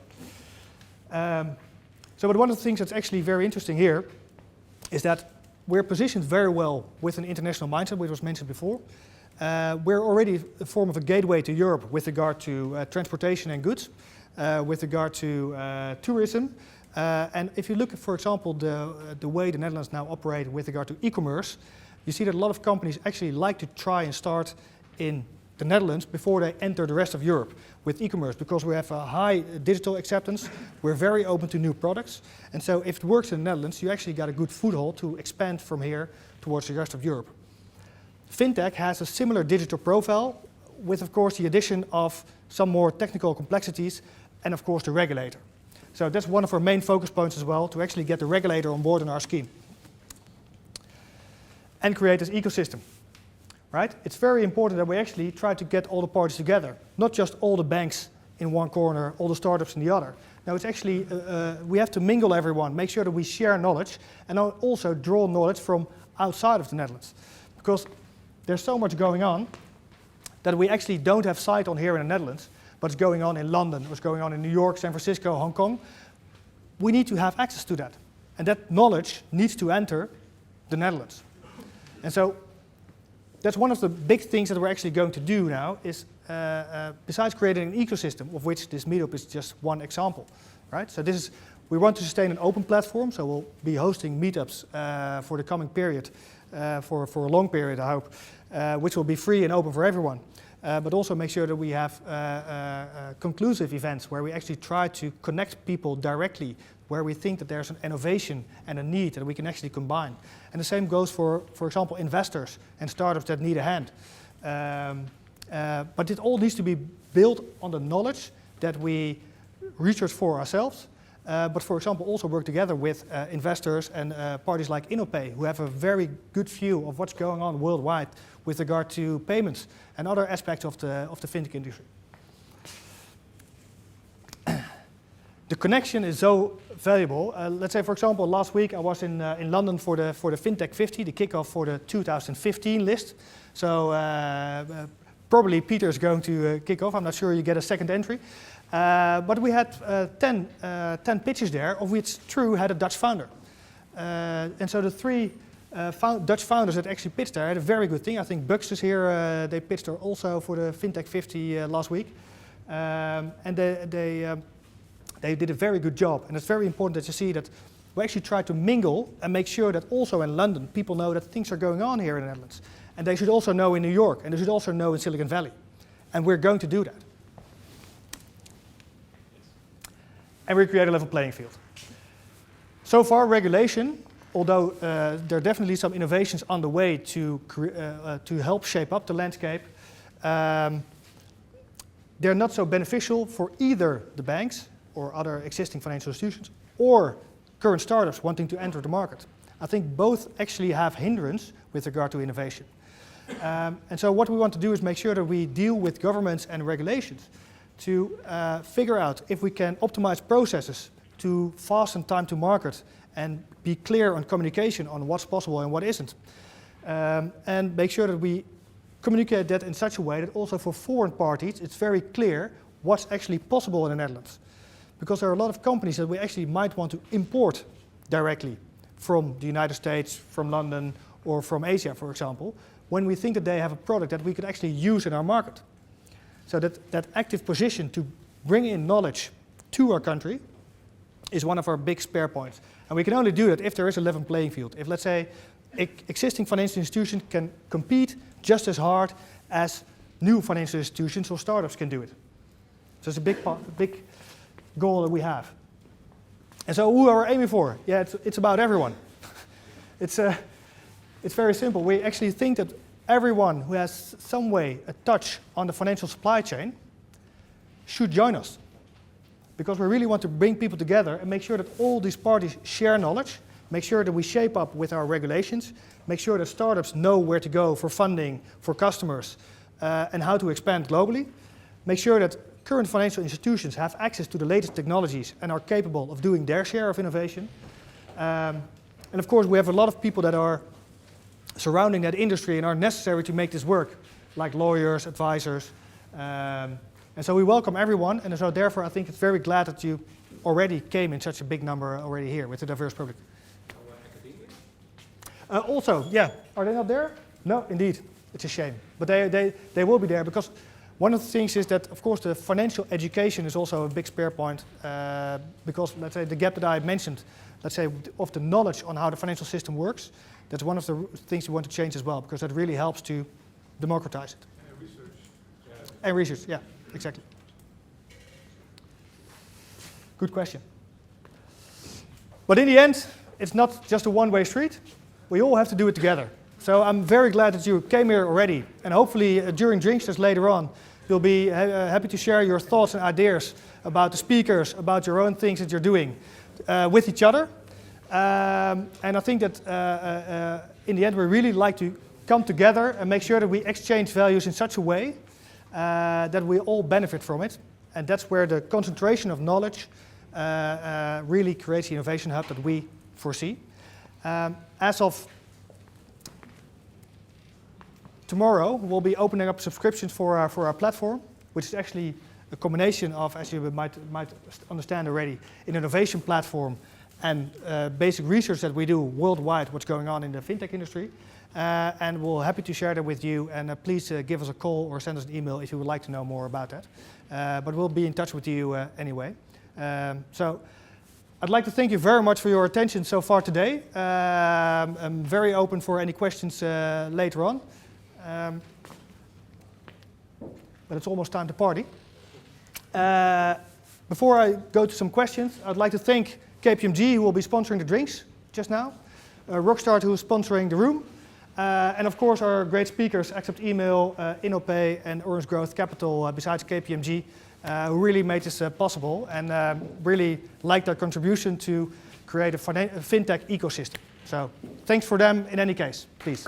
But one of the things that's actually very interesting here is that we're positioned very well with an international mindset, which was mentioned before. We're already a form of a gateway to Europe with regard to transportation and goods, with regard to tourism. And if you look at, for example, the way the Netherlands now operate with regard to e-commerce, you see that a lot of companies actually like to try and start in the Netherlands before they enter the rest of Europe with e-commerce, because we have a high digital acceptance, we're very open to new products, and so if it works in the Netherlands, you actually got a good foothold to expand from here towards the rest of Europe. FinTech has a similar digital profile with, of course, the addition of some more technical complexities and, of course, the regulator. So that's one of our main focus points as well, to actually get the regulator on board in our scheme and create this ecosystem. Right? It's very important that we actually try to get all the parties together, not just all the banks in one corner, all the startups in the other. Now, it's actually, we have to mingle everyone, make sure that we share knowledge, and also draw knowledge from outside of the Netherlands. Because there's so much going on that we actually don't have sight on here in the Netherlands, but it's going on in London, what's going on in New York, San Francisco, Hong Kong. We need to have access to that. And that knowledge needs to enter the Netherlands. And so that's one of the big things that we're actually going to do now is, besides creating an ecosystem, of which this meetup is just one example, right? So we want to sustain an open platform, so we'll be hosting meetups for the coming period, for a long period, I hope, which will be free and open for everyone. But also make sure that we have conclusive events where we actually try to connect people directly, where we think that there's an innovation and a need that we can actually combine. And the same goes for example, investors and startups that need a hand. But it all needs to be built on the knowledge that we research for ourselves, but for example, also work together with investors and parties like InnoPay, who have a very good view of what's going on worldwide with regard to payments and other aspects of the fintech industry. The connection is so valuable. Let's say, for example, last week I was in London for the FinTech 50, the kickoff for the 2015 list. So probably Peter is going to kick off. I'm not sure you get a second entry. But we had 10 pitches there, of which True had a Dutch founder. And so the three Dutch founders that actually pitched there had a very good thing. I think Bucks is here. They pitched there also for the FinTech 50 last week. And they did a very good job. And it's very important that you see that we actually try to mingle and make sure that also in London people know that things are going on here in the Netherlands. And they should also know in New York, and they should also know in Silicon Valley. And we're going to do that. And we create a level playing field. So far, regulation, although there are definitely some innovations on the way to help shape up the landscape, they're not so beneficial for either the banks or other existing financial institutions or current startups wanting to enter the market. I think both actually have hindrance with regard to innovation. And so what we want to do is make sure that we deal with governments and regulations to figure out if we can optimize processes to fasten time to market and be clear on communication on what's possible and what isn't. And make sure that we communicate that in such a way that also for foreign parties it's very clear what's actually possible in the Netherlands. Because there are a lot of companies that we actually might want to import directly from the United States, from London, or from Asia, for example, when we think that they have a product that we could actually use in our market. So that active position to bring in knowledge to our country is one of our big spare points. And we can only do that if there is a level playing field. If, let's say, existing financial institutions can compete just as hard as new financial institutions or startups can do it. So it's a big goal that we have. And so who are we aiming for? Yeah, it's about everyone. It's very simple. We actually think that everyone who has some way a touch on the financial supply chain should join us. Because we really want to bring people together and make sure that all these parties share knowledge, make sure that we shape up with our regulations, make sure that startups know where to go for funding, for customers, and how to expand globally. Make sure that current financial institutions have access to the latest technologies and are capable of doing their share of innovation. And of course, we have a lot of people that are surrounding that industry and are necessary to make this work, like lawyers, advisors. And so we welcome everyone, and so therefore I think it's very glad that you already came in such a big number already here with the diverse public. Also, yeah, are they not there? No, indeed, it's a shame. But they will be there because one of the things is that, of course, the financial education is also a big spare point because, let's say, the gap that I mentioned, let's say, of the knowledge on how the financial system works, that's one of the things we want to change as well because that really helps to democratize it. And research. Yeah. And research, yeah. Exactly. Good question. But in the end, it's not just a one-way street. We all have to do it together. So I'm very glad that you came here already. And hopefully during drinks just later on, you'll be happy to share your thoughts and ideas about the speakers, about your own things that you're doing with each other. And I think that in the end, we really like to come together and make sure that we exchange values in such a way that we all benefit from it. And that's where the concentration of knowledge really creates the innovation hub that we foresee. As of tomorrow, we'll be opening up subscriptions for our platform, which is actually a combination of, as you might understand already, an innovation platform and basic research that we do worldwide, what's going on in the fintech industry. And we're happy to share that with you. And please give us a call or send us an email if you would like to know more about that. But we'll be in touch with you anyway. So I'd like to thank you very much for your attention so far today. I'm very open for any questions later on. But it's almost time to party. Before I go to some questions, I'd like to thank KPMG, who will be sponsoring the drinks just now. Rockstart, who is sponsoring the room. And of course our great speakers, Accept Email, InnoPay and Orange Growth Capital, besides KPMG, who really made this possible and really like their contribution to create a fintech ecosystem. So thanks for them in any case, please.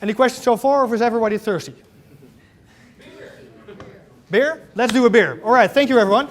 Any questions so far, or is everybody thirsty? Beer? Let's do a beer. All right, thank you everyone.